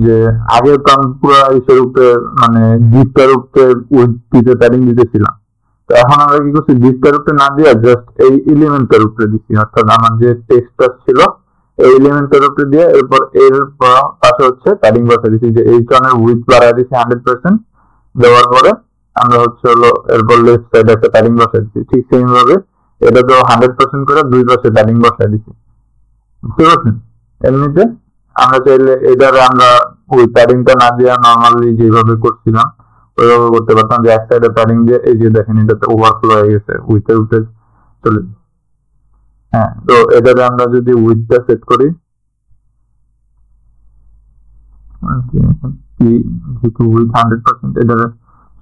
যে আগে তো আমি পুরো ইসের উপরে মানে ডিপটার উপরে উইথ প্যাডিং দিতেছিলাম, তো এখন আমরা কি করছি ডিপটার উপরে না দিয়ে জাস্ট এই এলিমেন্টের উপরে দিচ্ছি, অর্থাৎ আমার যে টেক্সটটা ছিল এই এলিমেন্টের উপরে দিয়ে এরপর এর পাশে হচ্ছে প্যাডিং বসাই দিচ্ছি, যে H1 এর উইডথ বাড়ায় দিচ্ছি 100%, দেওয়ার পরে আমরা হচ্ছে হলো এরপর লেফট সাইডে একটা প্যাডিং বসাই দিচ্ছি। ঠিক সেম ভাবে এটা তো 100% করে দুই পাশে প্যাডিং বসাই দিচ্ছি, বুঝতে পারছেন? এমনিতে আমরা চাইলে এটারে আমরা ওই প্যাডিংটা না দিয়ে নর্মালি যেভাবে করছিলাম ওইভাবে করতে পারতাম, যে এক সাইডে প্যাডিং দিয়ে এই যে দেখেন এটাতে ওভারফ্লো হয়ে গেছে, উইথে উঠে চলে। হ্যাঁ, তো এটাতে আমরা যদি উইথটা সেট করি, যেহেতু উইথ 100%, এটাতে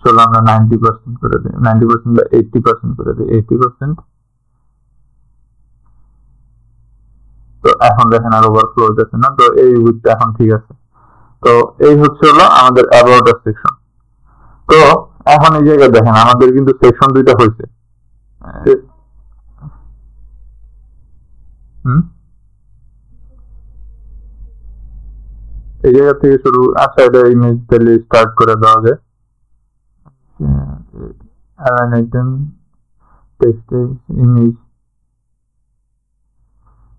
চলো আমরা 90% করে দিই, 90% বা 80% করে দিই, 80%। তো এখন দেখেন আর ওভারফ্লো হইতেছে না, তো এই উইথটা এখন ঠিক আছে। তো এই হচ্ছে হলো আমাদের অ্যাবাউট আস সেকশন। তো এখন এই জায়গায় দেখেন আমাদের কিন্তু সেকশন দুইটা হয়েছে। এই জায়গা থেকে শুরু, আচ্ছা এটা ইমেজ তাহলে স্টার্ট করে দেওয়া যায়, অ্যালাইন আইটেম, টেক্সট, ইমেজ,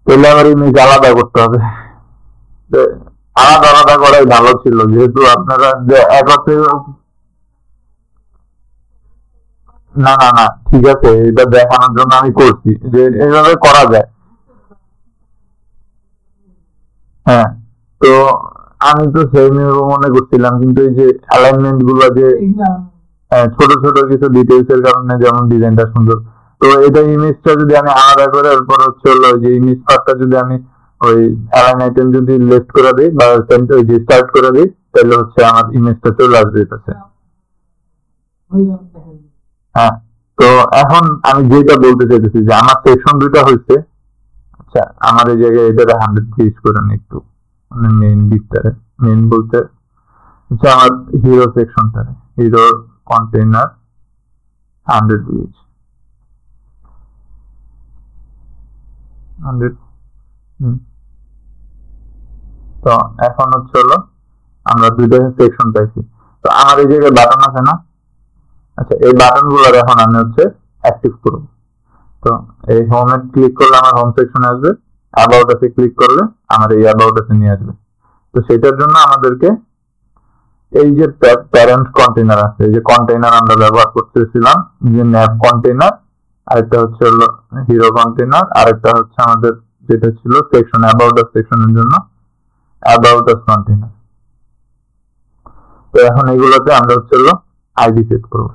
তাহলে আবার ইমেজ আলাদা করতে হবে। আলাদা আলাদা করাই ভালো ছিল, যেহেতু আপনারা একত্রে। না না না, ঠিক আছে, এটা দেখানোর জন্য আমি করছি যে এইভাবে করা যায়। হ্যাঁ, তো আমি তো সেই মনে করছিলাম, কিন্তু এই যে অ্যালাইনমেন্ট গুলো যে ছোট ছোট কিছু ডিটেলস এর কারণে যেমন ডিজাইনটা সুন্দর। তো এটা ইমেজটা যদি আমি আলাদা করে এরপর হচ্ছে হলো যে ইমেজ পার্টটা যদি আমি ওই অ্যালাইন আইটেম যদি লেফট করে দিই বা ওই যে স্টার্ট করে দিই, তাহলে হচ্ছে আমার ইমেজটা চলে আসবে এটাতে। হ্যাঁ, তো এখন আমি যেটা বলতে চাইতেছি যে আমার সেকশন দুইটা হয়েছে। আচ্ছা, আমার এই জায়গায় এটা 100 পিস করে নি একটু, মানে মেইন দিকটারে, মেইন বলতে হচ্ছে আমার হিরো সেকশনটারে, হিরো কন্টেইনার 100 পিস, 100। তো এখন হচ্ছে হলো আমরা দুইটা সেকশন পাইছি। তো আমার এই জায়গায় বাটন আছে না? আচ্ছা, এই বাটন গুলোর এখন আমি হচ্ছে অ্যাক্টিভ করব। তো এই হোমে ক্লিক করলে আমার হোম সেকশনে আসবে, অ্যাবাউট আসে ক্লিক করলে আমার এই অ্যাবাউট আসে নিয়ে আসবে। তো সেটার জন্য আমাদেরকে এই যে প্যারেন্ট কন্টেইনার আছে, এই যে কন্টেইনার আমরা ব্যবহার করতেছিলাম, যে ন্যাপ কন্টেইনার, আরেকটা হচ্ছে হলো হিরো কন্টেইনার, আরেকটা হচ্ছে আমাদের যেটা ছিল সেকশন অ্যাবাউট আস সেকশনের জন্য অ্যাবাউট আস কন্টেইনার। তো এখন এগুলোতে আমরা হচ্ছে হলো আইডি সেট করব,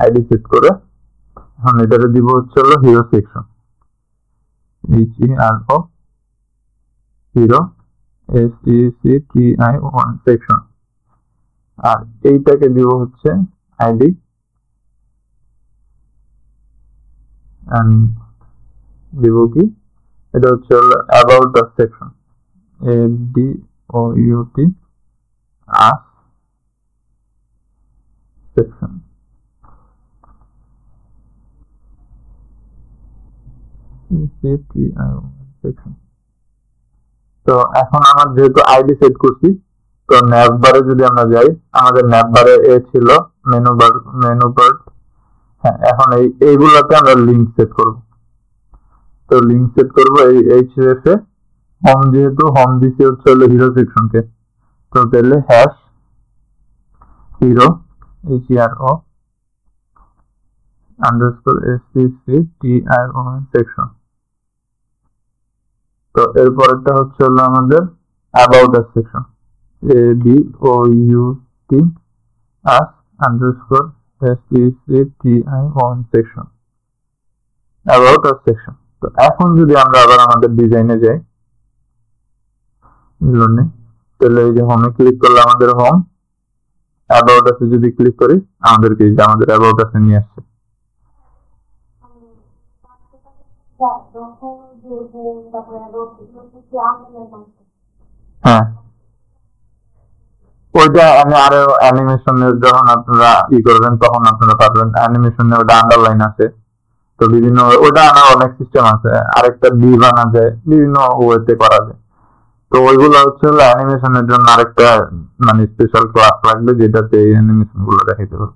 আইডি সেট করে এখন এটারে দিব হচ্ছে হলো hero section, HERO, hero SECTION section, আর এইটাকে দিব হচ্ছে আইডি, দিব কি, এটা হচ্ছে হলো about us section, ABOUT us section, section. তো এখন আমার যেহেতু আইডি সেট করছি, তো ন্যাভ বারে যদি আমরা যাই, আমাদের ন্যাভ বারে এ ছিল মেনু বার। হ্যাঁ, এখন এইগুলোতে আমরা লিঙ্ক সেট করব। তো লিঙ্ক সেট করব এই HRF এ, হোম যেহেতু হোম দিছি হচ্ছে হলো হিরো সেকশনকে, তো তাহলে hash hero HERO underscore SECTION section. তো এরপরেরটা হচ্ছে হলো আমাদের about us section, ABOUT us underscore SECTION section, about us section. তো এখন যদি আমরা আবার আমাদের ডিজাইনে যাই, তাহলে এই যে হোমে ক্লিক করলে আমাদের হোম, অ্যাবাউট আসে যদি ক্লিক করি আমাদেরকে এই যে আমাদের অ্যাবাউট আসে নিয়ে আসছে। হ্যাঁ, ওইটা আমি আরো অ্যানিমেশনের যখন আপনারা করবেন তখন আপনারা পারবেন, অ্যানিমেশনে ওটা আন্ডারলাইন আছে, তো বিভিন্ন ওটা আনার অনেক সিস্টেম আছে, আরেকটা বিভ আনা যায়, বিভিন্ন ওয়েতে করা যায়। তো ওইগুলো হচ্ছে হলো অ্যানিমেশনের জন্য আরেকটা মানে স্পেশাল ক্লাস লাগবে, যেটাতে এই অ্যানিমেশন গুলো দেখাইতে হবে।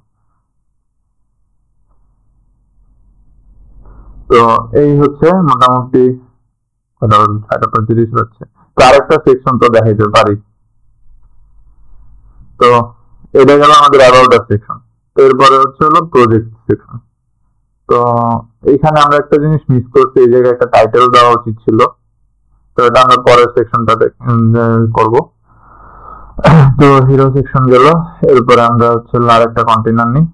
তো এই হচ্ছে মোটামুটি 6:35 হচ্ছে। তো আরেকটা সেকশন তো দেখাইতে পারি। তো এটা গেল আমাদের অ্যাবাউট সেকশন। তো এরপরে হচ্ছে হলো প্রজেক্ট সেকশন। তো এইখানে আমরা একটা জিনিস মিস করছি, এই জায়গায় একটা টাইটেল দেওয়া উচিত ছিল। তো এটা আমরা পরের সেকশনটাতে করব। তো হিরো সেকশন গেল। এরপরে আমরা হচ্ছে আরেকটা কন্টেইনার নিই।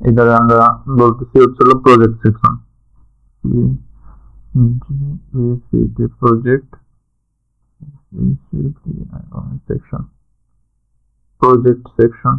এটারে আমরা বলতেছি হচ্ছে project section. Project section, project section.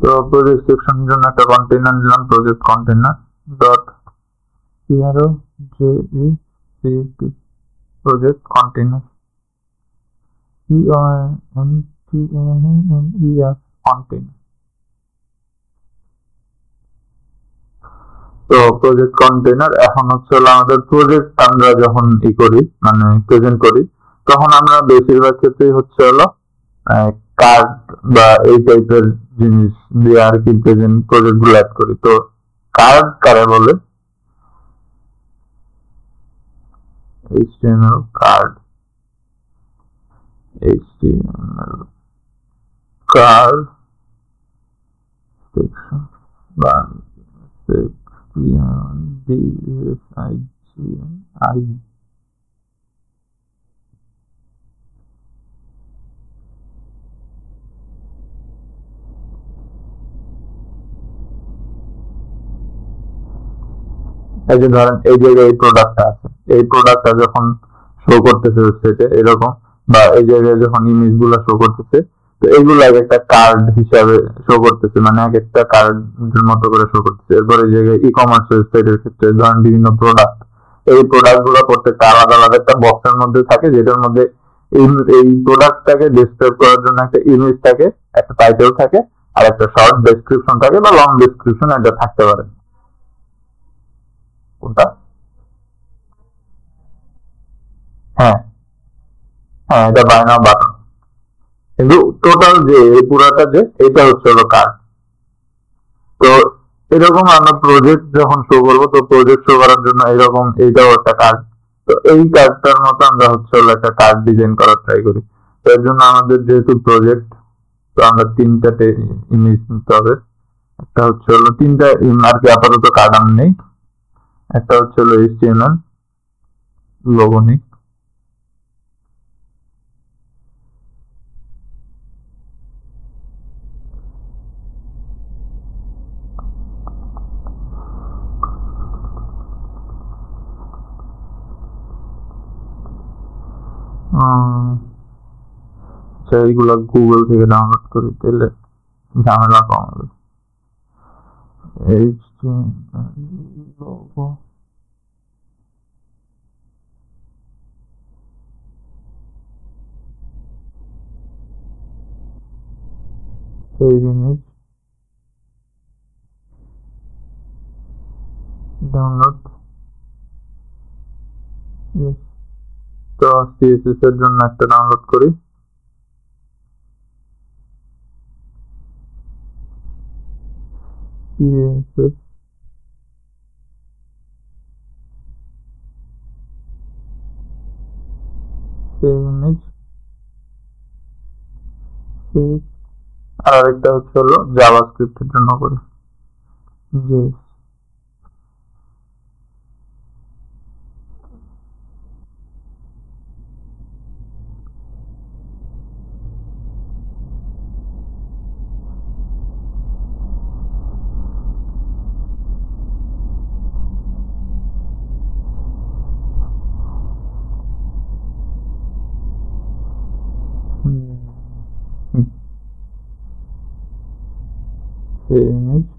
তো প্রজেক্ট সেকশনের জন্য একটা কন্টেইনার নিলাম, project container dot project project container container. তো প্রজেক্ট কন্টেইনার এখন হচ্ছে আমাদের প্রজেক্ট আমরা যখন করি মানে প্রেজেন্ট করি, তখন আমরা বেশিরভাগ ক্ষেত্রেই হচ্ছে হলো কার্ড বা এই টাইপের জিনিস দিয়ে আর কি প্রেজেন্ট প্রজেক্ট গুলো অ্যাড করি। তো কার্ড কারে বলে? HTML card, HTML card section বা DSIGI। এই যে ধরেন এই জায়গায় এই প্রোডাক্টটা আছে, এই প্রোডাক্টটা যখন শো করতেছে ওয়েবসাইটে এরকম, বা এই জায়গায় যখন ইমেজ গুলা শো করতেছে, তো এইগুলো এক একটা কার্ড হিসাবে শো করতেছে, মানে এক একটা কার্ডের মতো করে শো করতেছে। এরপর এই জায়গায় ই কমার্স ওয়েবসাইটের ক্ষেত্রে ধরেন বিভিন্ন প্রোডাক্ট, এই প্রোডাক্ট গুলো প্রত্যেকটা আলাদা আলাদা একটা বক্সের মধ্যে থাকে, যেটার মধ্যে এই প্রোডাক্টটাকে ডিসক্রাইব করার জন্য একটা ইমেজ থাকে, একটা টাইটেল থাকে, আর একটা শর্ট ডেসক্রিপশন থাকে বা লং ডেসক্রিপশন এটা থাকতে পারে। কোনটা? হ্যাঁ হ্যাঁ, এটা বাই নাও বাটন। কিন্তু টোটাল যে এই পুরাটা যে এটা হচ্ছে হলো কার্ড। তো এরকম আমরা প্রজেক্ট যখন শো করবো, তো প্রজেক্ট শো করার জন্য এরকম এইটাও একটা কার্ড। তো এই কার্ডটার মতো আমরা হচ্ছে হলো একটা কার্ড ডিজাইন করার ট্রাই করি। তো এর জন্য আমাদের যেহেতু প্রজেক্ট, তো আমরা তিনটাতে ইমেজ নিতে হবে। একটা হচ্ছে হলো তিনটা আর কি আপাতত কার্ড আমি নেই। একটা হচ্ছে হলো HTML লোগো নেই। আচ্ছা, এইগুলা গুগল থেকে ডাউনলোড করি, তাহলে ঝামেলা কম হবে। HTML logo, save image, download. Yes. তো CSS এর জন্য একটা ডাউনলোড করি। CSS save image, save। আর আরেকটা হচ্ছে হলো জাভাস্ক্রিপ্ট এর জন্য করি, JS। Save image,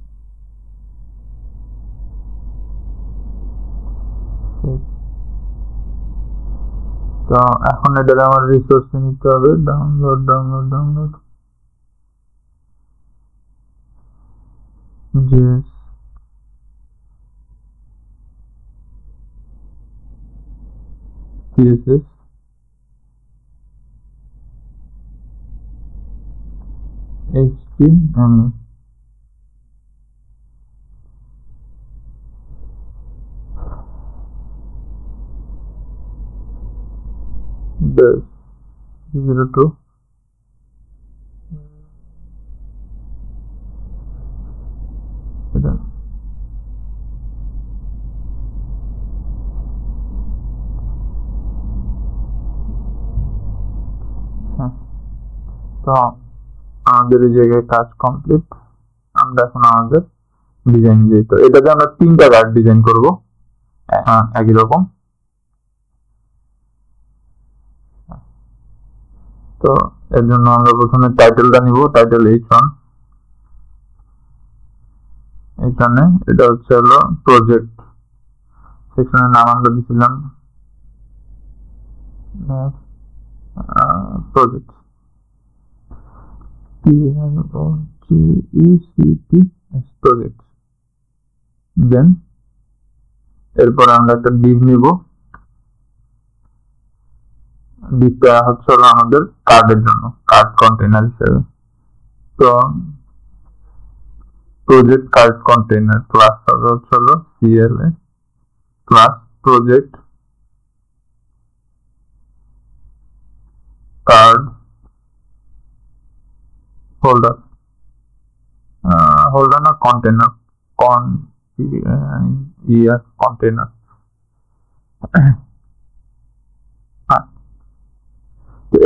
save। তো এখন এটার আমার রিসোর্স নিতে হবে, download JS CSS HTML this 02 এটা তো আমাদের এই জায়গায় কাজ কমপ্লিট। আমরা এখন আমাদের ডিজাইন যাই। তো এটাতে আমরা 3টা কার্ড ডিজাইন করব একই রকম। তো এর জন্য আমরা প্রথমে টাইটেলটা নিব, টাইটেল H1 এখানে এটা হচ্ছে হলো প্রজেক্ট সেকশনের নাম আমরা দিছিলাম প্রজেক্ট প্রজেক্ট। দেন এরপর আমরা একটা ডিভ নিব, ডিভটা হচ্ছে হলো আমাদের কার্ডের জন্য, কার্ড কন্টেইনার হিসেবে। তো প্রজেক্ট কার্ড কন্টেইনার ক্লাস হবে হচ্ছে হলো CLA class project card holder না কন্টেইনার কন্টেইনার।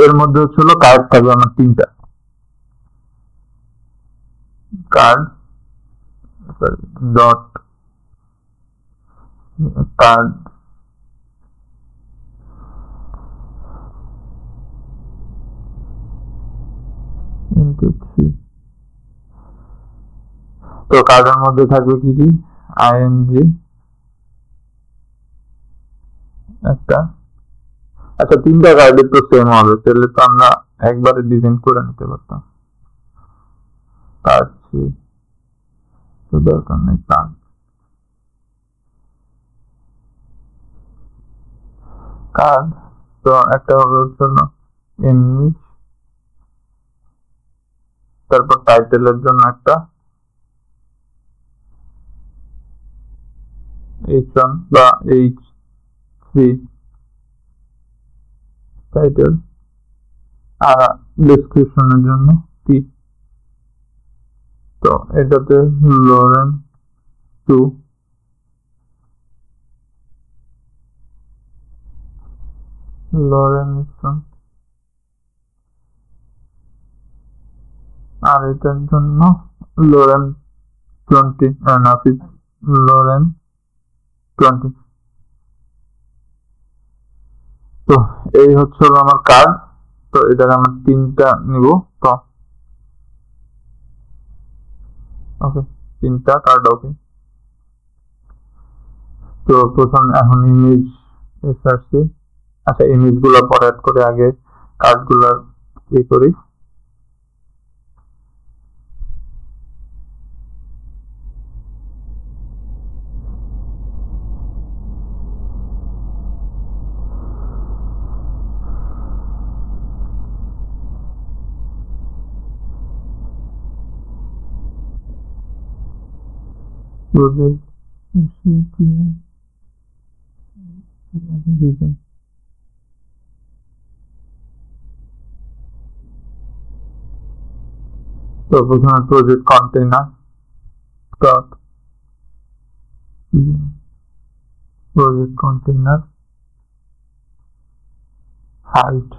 এর মধ্যে হচ্ছে হলো কার্ড থাকবে আমার 3টা কার্ড ডট কার্ড ইনটু 3। তো কার্ডের মধ্যে থাকবে কি কি ING একটা। আচ্ছা 3টা কার্ডের তো সেম হবে, তাহলে তো আমরা একবারে ডিজাইন করে নিতে পারতাম। কার্ড তো দরকার নেই কার্ড। তো একটা হবে হচ্ছে ইমেজ, তারপর টাইটেলের জন্য একটা H1 বা H3 টাইটেল, আর ডেসক্রিপশনের জন্য P। তো এটাতে লোরেন 2 লোরেনসন, আর এটার জন্য লোরেন 20 লোরেন 20। তো এই হচ্ছে হলো আমার কার্ড। তো এটার আমার 3টা নিব। তো ওকে 3টা কার্ড ওকে। তো প্রথম এখন ইমেজ এসআরসি, আচ্ছা ইমেজ গুলো পরে অ্যাড করে আগে কার্ড গুলো করি। project design তো প্রথমে project container dot project container height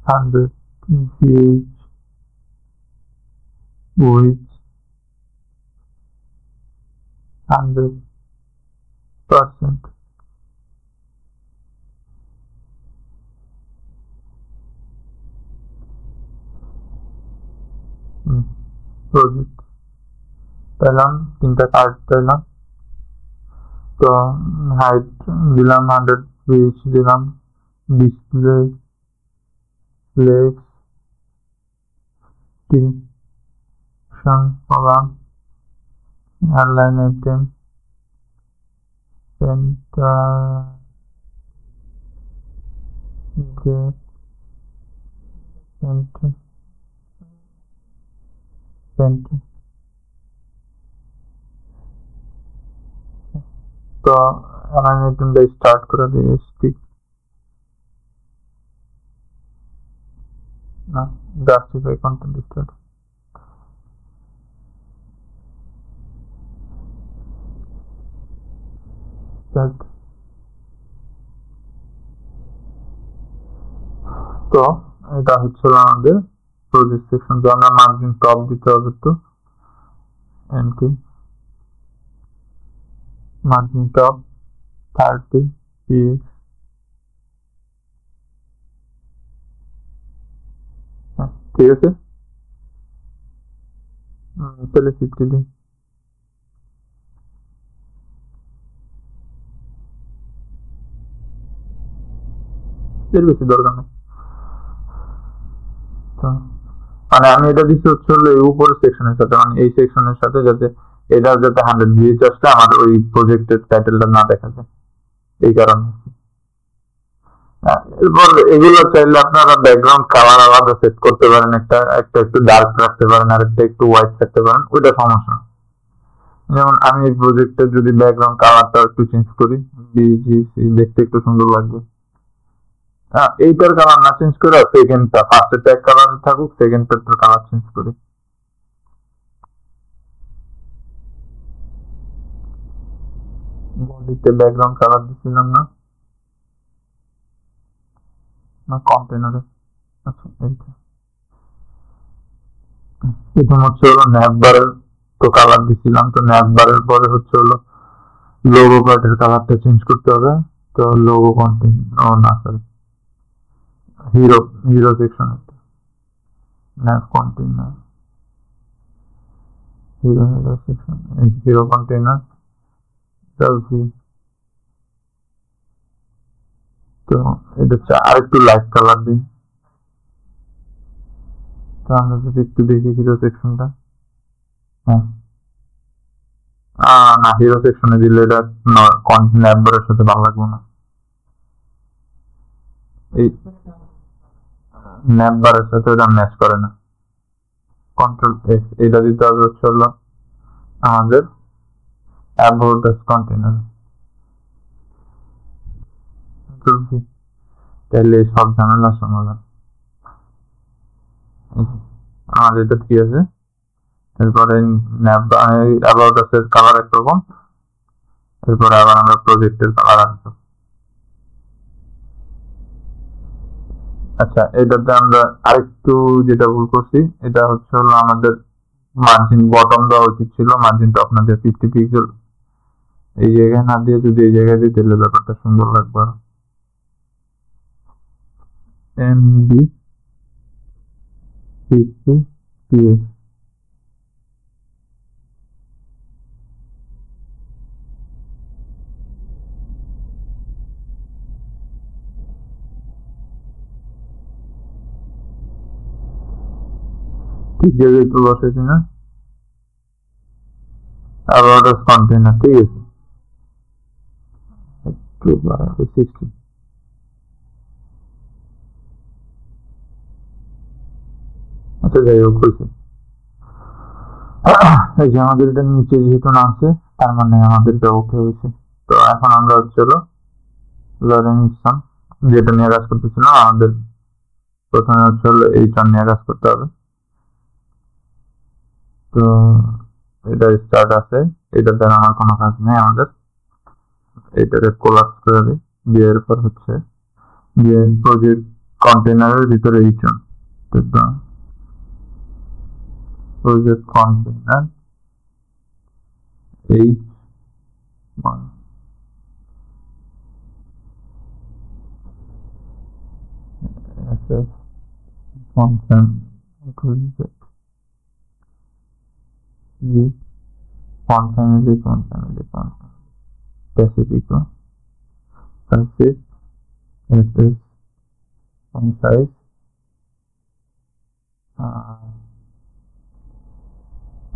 100 ph width 100%. Project পেলাম, 3টা কার্ড পেলাম। তো হাইট দিলাম 100 পেজ দিলাম, ডিসপ্লে ফ্লেক্স টিশন column, align items, center center center. তো এয়ারলাইন আইটেমটা স্টার্ট করে দিই, এসটি না, জাস্টিফাই কন্টেন্ট স্টার্ট। তো এটা হচ্ছে আমাদের প্রজেক্ট সেকশন। তো আমরা মার্জিন টপ দিতে হবে, তো এন্ট্রি মার্জিন টপ 30 px, ঠিক আছে। তাহলে 50 দিই। এর বেশি দরকার নেই। তো মানে আমি এটা দিচ্ছি হচ্ছে হলো এই উপরের সেকশনের সাথে, মানে এই সেকশনের সাথে, যাতে এটা যাতে 100 ভিএইচএসটা আমার ওই প্রজেক্টের টাইটেলটা না দেখা যায়, এই কারণে। এরপর এগুলো চাইলে আপনারা ব্যাকগ্রাউন্ড কালার আলাদা সেট করতে পারেন, একটা একটু ডার্ক রাখতে পারেন, আর একটা একটু হোয়াইট রাখতে পারেন, ওইটা সমস্যা না। যেমন আমি এই প্রজেক্টের যদি ব্যাকগ্রাউন্ড কালারটা একটু চেঞ্জ করি, বিজিসি দেখতে একটু সুন্দর লাগবে। এইটার কালার না চেঞ্জ করে সেকেন্ডটা, ফার্স্টের ট্যাগ কালার থাকুক, সেকেন্ডটার কালার চেঞ্জ করি। বডিতে ব্যাকগ্রাউন্ড কালার দিছিলাম না, কন্টেনারে। আচ্ছা, এইটা প্রথম হচ্ছে হলো ন্যাপ বারের তো কালার দিছিলাম, তো ন্যাপ বারের পরে হচ্ছে হলো লোগো পার্টের কালারটা চেঞ্জ করতে হবে। তো লোগো কন্টেন্ট, ও না sorry, hero section, nap container, hero section, hero container selfie. তো এটা হচ্ছে আরেকটু লাইট কালার দিই। তো আমরা যদি একটু দেখি হিরো সেকশনটা, হ্যাঁ না, হিরো সেকশনে দিলে এটা ন্যাপ বারের সাথে ভালো লাগবে না। এই ন্যাপ বারের সাথে ওটা ম্যাচ করে না। কন্ট্রোল এক্স, এটা দিতে হবে হচ্ছে হলো আমাদের অ্যাবাউট আস কন্টেনার, তাহলে সব ঝামেলা সমাধান। আমাদের এটা ঠিক আছে। এরপরে অ্যাবাউট আস এর কালার একরকম, এরপরে আবার আমরা প্রজেক্টের কালার আনবো। আচ্ছা, এটাতে আমরা আরেকটু যেটা ভুল করছি, এটা হচ্ছে হলো আমাদের মার্জিন বটম দেওয়া উচিত ছিল, মার্জিনটা আপনাদের 50 পিক্সেল এই জায়গায় না দিয়ে যদি এই জায়গায় দিই তাহলে ব্যাপারটা সুন্দর লাগবে। এমবি 50 পিএক্স, ঠিক জায়গায় একটু বসেছি না, অ্যাবাউট আস কন্টেনার, ঠিক আছে। একটু 60, আচ্ছা যাই হোক হয়েছে। এই যে আমাদের এটা নিচে যেহেতু না আছে, তার মানে আমাদের এটা ওকে হয়েছে। তো এখন আমরা হচ্ছে হলো লরেনসন যেটা নিয়ে কাজ করতেছিলাম, আমাদের প্রথমে হচ্ছে হলো এইটা নিয়ে কাজ করতে হবে। তো এটা স্টার্ট আছে, এটার দ্বারা আমার কোনো কাজ নেই, আমাদের এটাকে কোলাপস করে দিই, দিয়ে এরপর হচ্ছে যে প্রজেক্ট কন্টেনারের ভিতরে এইটা project container H1, SS font family, font family, Pacifico, Pacific, SS font size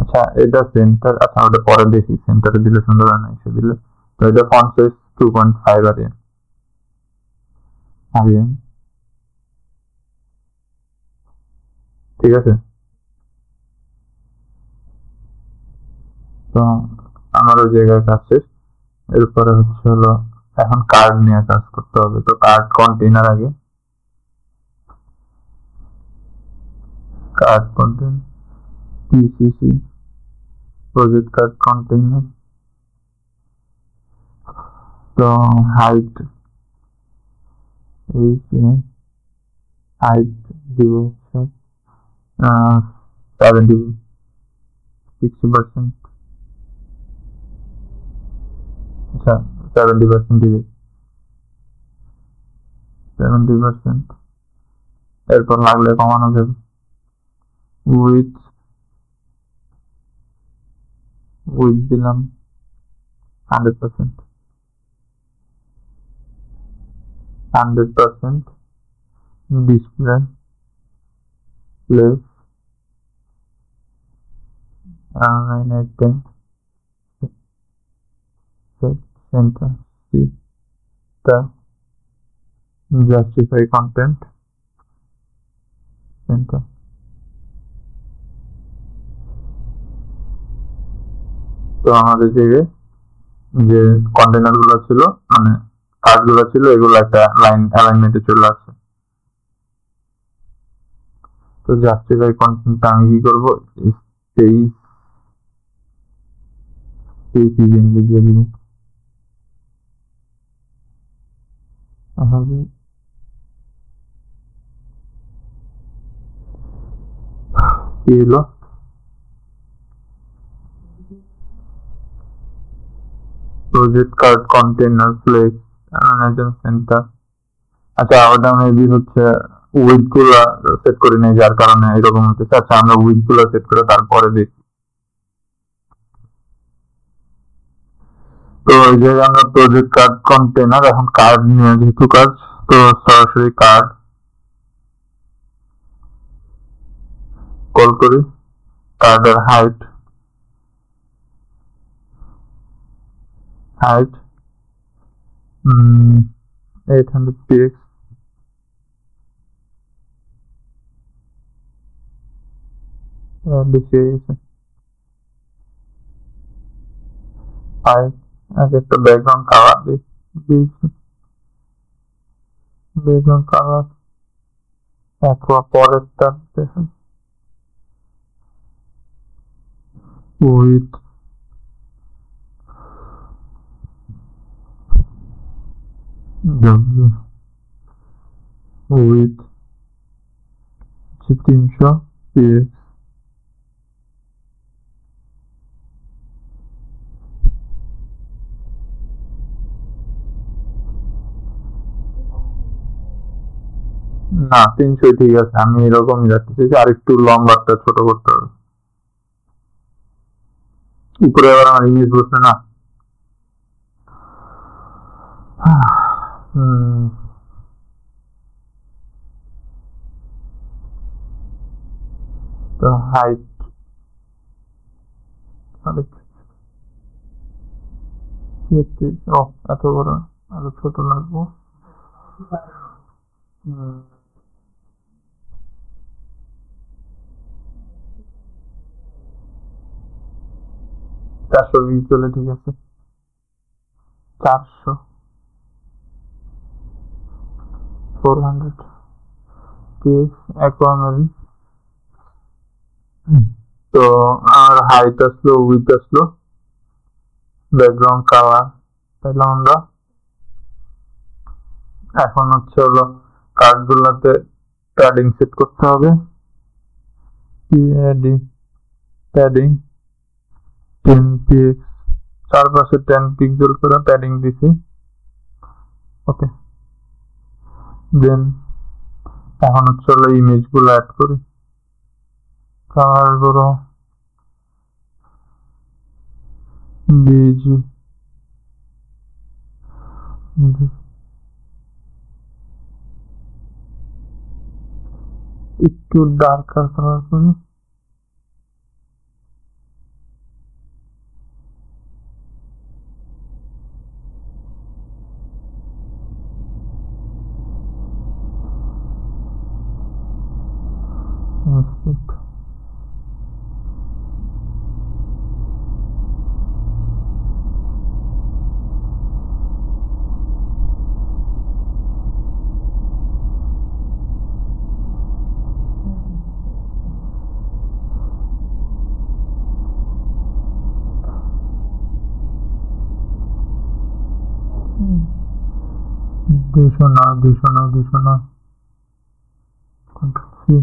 আচ্ছা এটা সেন্টার, আচ্ছা ওটা পরে দেখি সেন্টারে দিলে সুন্দর হয় না এসে দিলে। তো এটা ফন্ট সাইজ 2.5 RPM, ঠিক আছে। তো আমার ওই জায়গায় কাজ শেষ। এরপরে হচ্ছে হলো এখন কার্ড নিয়ে কাজ করতে হবে। তো কার্ড কন্টেইনার আগে, card container PCC project card container. তো হাইট এই হাইট দিব হচ্ছে 60%, আচ্ছা 70% দিবি, 70%। এরপর লাগলে কমানো যাবে। উইথ দিলাম 100%, display place 9/10, center justify content center। তো আমাদের যে কন্টেনার গুলো ছিল মানে কার্ড গুলো ছিল এগুলো একটা লাইন অ্যালাইনমেন্টে চলে আসছে। তো জাস্টিফাই কন্টেন্ট আমি কি করবো, সেই দিয়ে দিব। কি হলো project card container flex centre. আচ্ছা ওটা মেবি হচ্ছে উইথ গুলা সেট করে নেই যার কারণে এরকম হচ্ছে। আচ্ছা আমরা উইথ গুলা সেট করে তারপরে দেখি। তো এই জায়গায় আমরা প্রজেক্ট কার্ড কন্টেনার, এখন কার্ড নিয়ে যেহেতু কাজ, তো সরাসরি কার্ড কল করি। কার্ডের হাইট 800 px, বেশি হয়ে গেছে। আগে একটা ব্যাকগ্রাউন্ড কালার দিয়েছি, ব্যাকগ্রাউন্ড কালার অথবা পরেরটা দেখেন উইথ উইথ 300 px। না 300 ঠিক আছে, আমি এরকমই রাখতে চাইছি, আর একটু লম্বাটা ছোট করতে হবে। উপরে আবার আমার ইমেজ বসবে না। তো হাইট এত বড়, আরো ছোট লাগবো। 420 চলে, ঠিক আছে 400 400 অ্যাকুয়ামারিন। তো আর হাইট আসলো, উইথ আসলো, ব্যাকগ্রাউন্ড কালার তাইলে আমরা এখন হচ্ছে হলো কার্ড গুলাতে প্যাডিং সেট করতে হবে। প্যাডিং 10 px, চারপাশে 10 পিক্সেল করে প্যাডিং দিছি। ওকে, দেন এখন হচ্ছে হলো ইমেজ গুলো অ্যাড করি। কালার গুলো বিজি একটু ডার্কার কালার করি। দুশো নয়, কন্ট্রোল সি।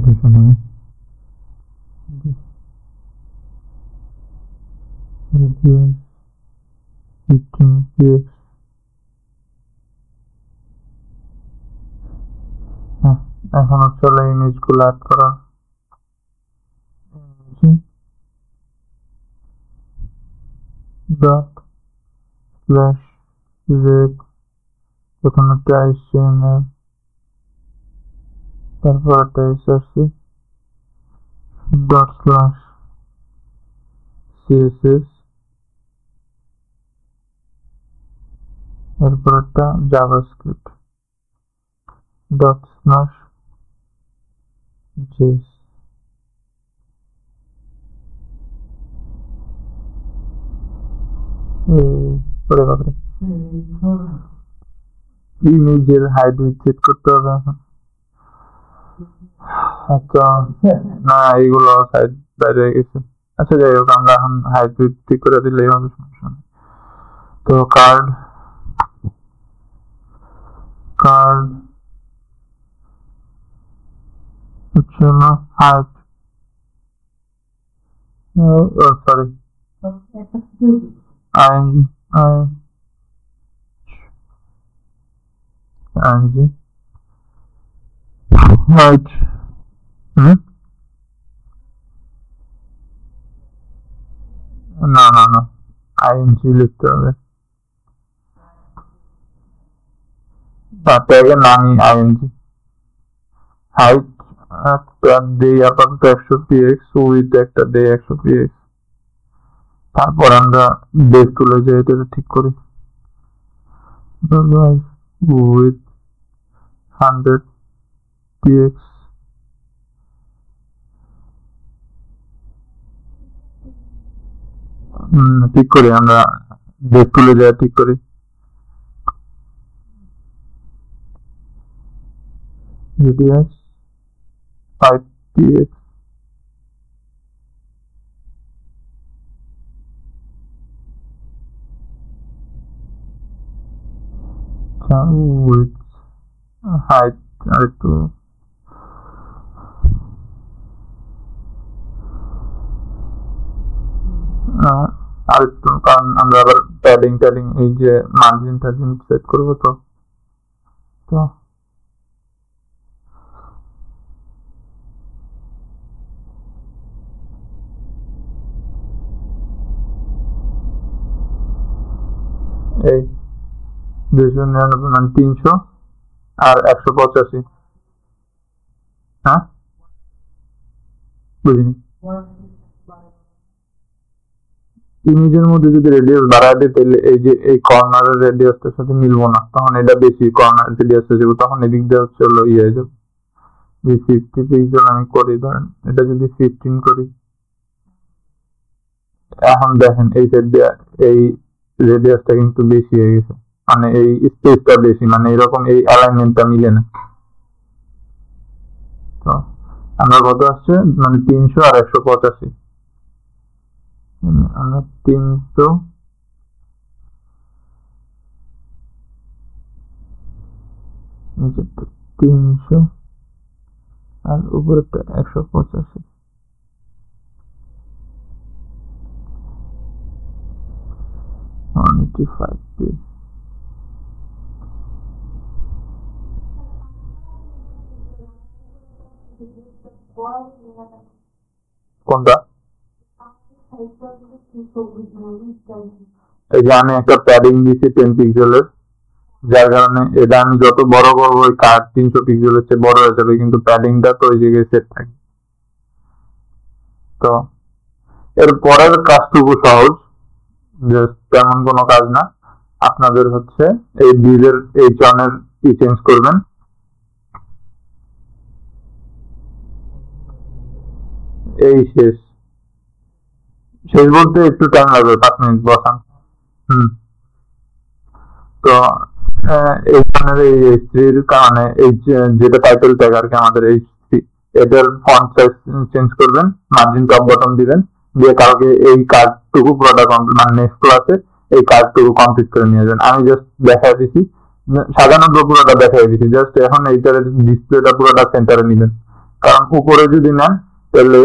দুশো নয়, এখন হচ্ছে ইমেজ গুলো অ্যাড করা। ডট স্ল্যাশ রেক, প্রথমে একটা HTML, তারপর একটা src, ডট স্ল্যাশ CSS, এরপর একটা জাভাস্ক্রিপ্ট, ডট স্ল্যাশ জেস। ওরে বাপরে, ইমেজের হাইট উইডথ সেট করতে হবে এখন। আচ্ছা, না এইগুলো সাইড বাইরে হয়ে গেছে। আচ্ছা যাই হোক, আমরা এখন হাইট উইডথ ঠিক করে দিলেই হবে, সমস্যা নেই। তো কার্ড হচ্ছে না হাইট, সরি ing হাইট, না না না ing লিখতে হবে, ট্যাগের নামই ing। হাইট একটা দেই আপাতত 100 px, উইথ একটা দেই 100 px। তারপর আমরা বেস টুলে যে এটা ঠিক করি, উইথ 100 px। ঠিক করি আমরা, বেস টুলে যা ঠিক করি, radius 5 px, উইথ হাইট আর একটু কারণ আমরা আবার প্যাডিং এই যে মার্জিন টার্জিন সেট করবো, তো এই 299 মানে 300 আর 185। হ্যাঁ বুঝিনি। ইমেজের মধ্যে যদি রেডিয়াস বাড়ায় দেয় তাহলে এই যে এই কর্নারের রেডিয়াসটার সাথে মিলবো না, তখন এটা বেশি কর্নার রেডিয়াস হয়ে যাবে, তখন এদিক দিয়ে হচ্ছে হলো ইয়ে হয়ে যাবে। যে 50 পিক্সেল আমি করি, ধরেন এটা যদি 15 করি, এখন দেখেন এই সাইড দিয়ে এই রেডিয়াসটা কিন্তু বেশি হয়ে গেছে, মানে এই স্পেসটা বেশি, মানে এরকম এই অ্যালাইনমেন্টটা মিলে না। তো আমরা কত আসছে, মানে 300 আর 185, আমরা 300 আর উপরেরটা 185, কোনটা? এই যে আমি একটা প্যাডিং দিচ্ছি 10 পিক্সেলের, যার কারণে এটা আমি যত বড় করবো ওই কার্ড 300 পিক্সেলের চেয়ে বড় হয়ে যাবে, কিন্তু প্যাডিংটা তো ওই জায়গায় সেট থাকে। তো এর পরের কাজটুকু সহজ, যে তেমন কোনো কাজ না। আপনাদের হচ্ছে এই বিলের এই চনের কি চেঞ্জ করবেন, এই শেষ বলতে একটু টাইম লাগবে, 5 মিনিট বসান। তো এই চনের এই H3 কারণে এই যেটা টাইটেল ট্যাগ আর কি আমাদের H3, এটার ফন্ট সাইজ চেঞ্জ করবেন, মার্জিন টপ বটম দিবেন, দিয়ে কালকে এই কার্ডটুকু পুরোটা মানে নেক্সট ক্লাসে এই কার্ডটুকু কমপ্লিট করে নিয়ে যাবেন। আমি জাস্ট দেখাই দিচ্ছি, সাজানোর পুরোটা দেখাই দিচ্ছি, জাস্ট এখন এইটার ডিসপ্লেটা পুরোটা সেন্টারে নিবেন, কারণ উপরে যদি নেন তাহলে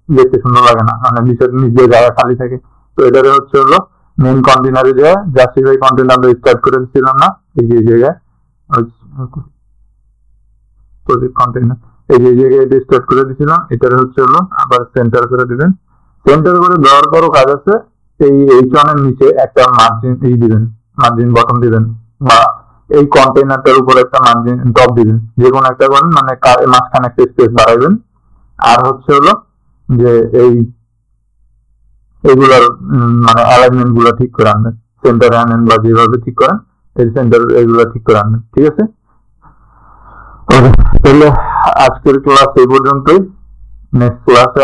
দেখতে সুন্দর লাগে না, মানে নিচে জায়গা খালি থাকে। তো এটারে হচ্ছে হলো মেইন কন্টেনারে যায়, জাস্টিফাই কন্টেন্ট আমরা স্টার্ট করে দিচ্ছিলাম না, এই যে জায়গায় প্রজেক্ট কন্টেনার, এই যে জায়গায় এটা স্টার্ট করে দিছিলাম, এটারে হচ্ছে হলো আবার সেন্টার করে দিবেন। সেন্টার করে দেওয়ার পরও কাজ আছে, এই চনের নিচে একটা মার্জিন দিবেন, মার্জিন বটম দিবেন, বা এই কন্টেনারটার উপর একটা মার্জিন টপ দিবেন, যে কোনো একটা করেন, মানে মাঝখানে একটা স্পেস বাড়াইবেন। আর হচ্ছে হলো যে এইগুলার মানে অ্যালাইনমেন্ট গুলো ঠিক করে আনবেন, সেন্টারে আনেন বা যেভাবে ঠিক করেন এই সেন্টার এগুলো ঠিক করে আনবেন, ঠিক আছে? তাহলে আজকের ক্লাস এই পর্যন্তই, নেক্সট ক্লাসে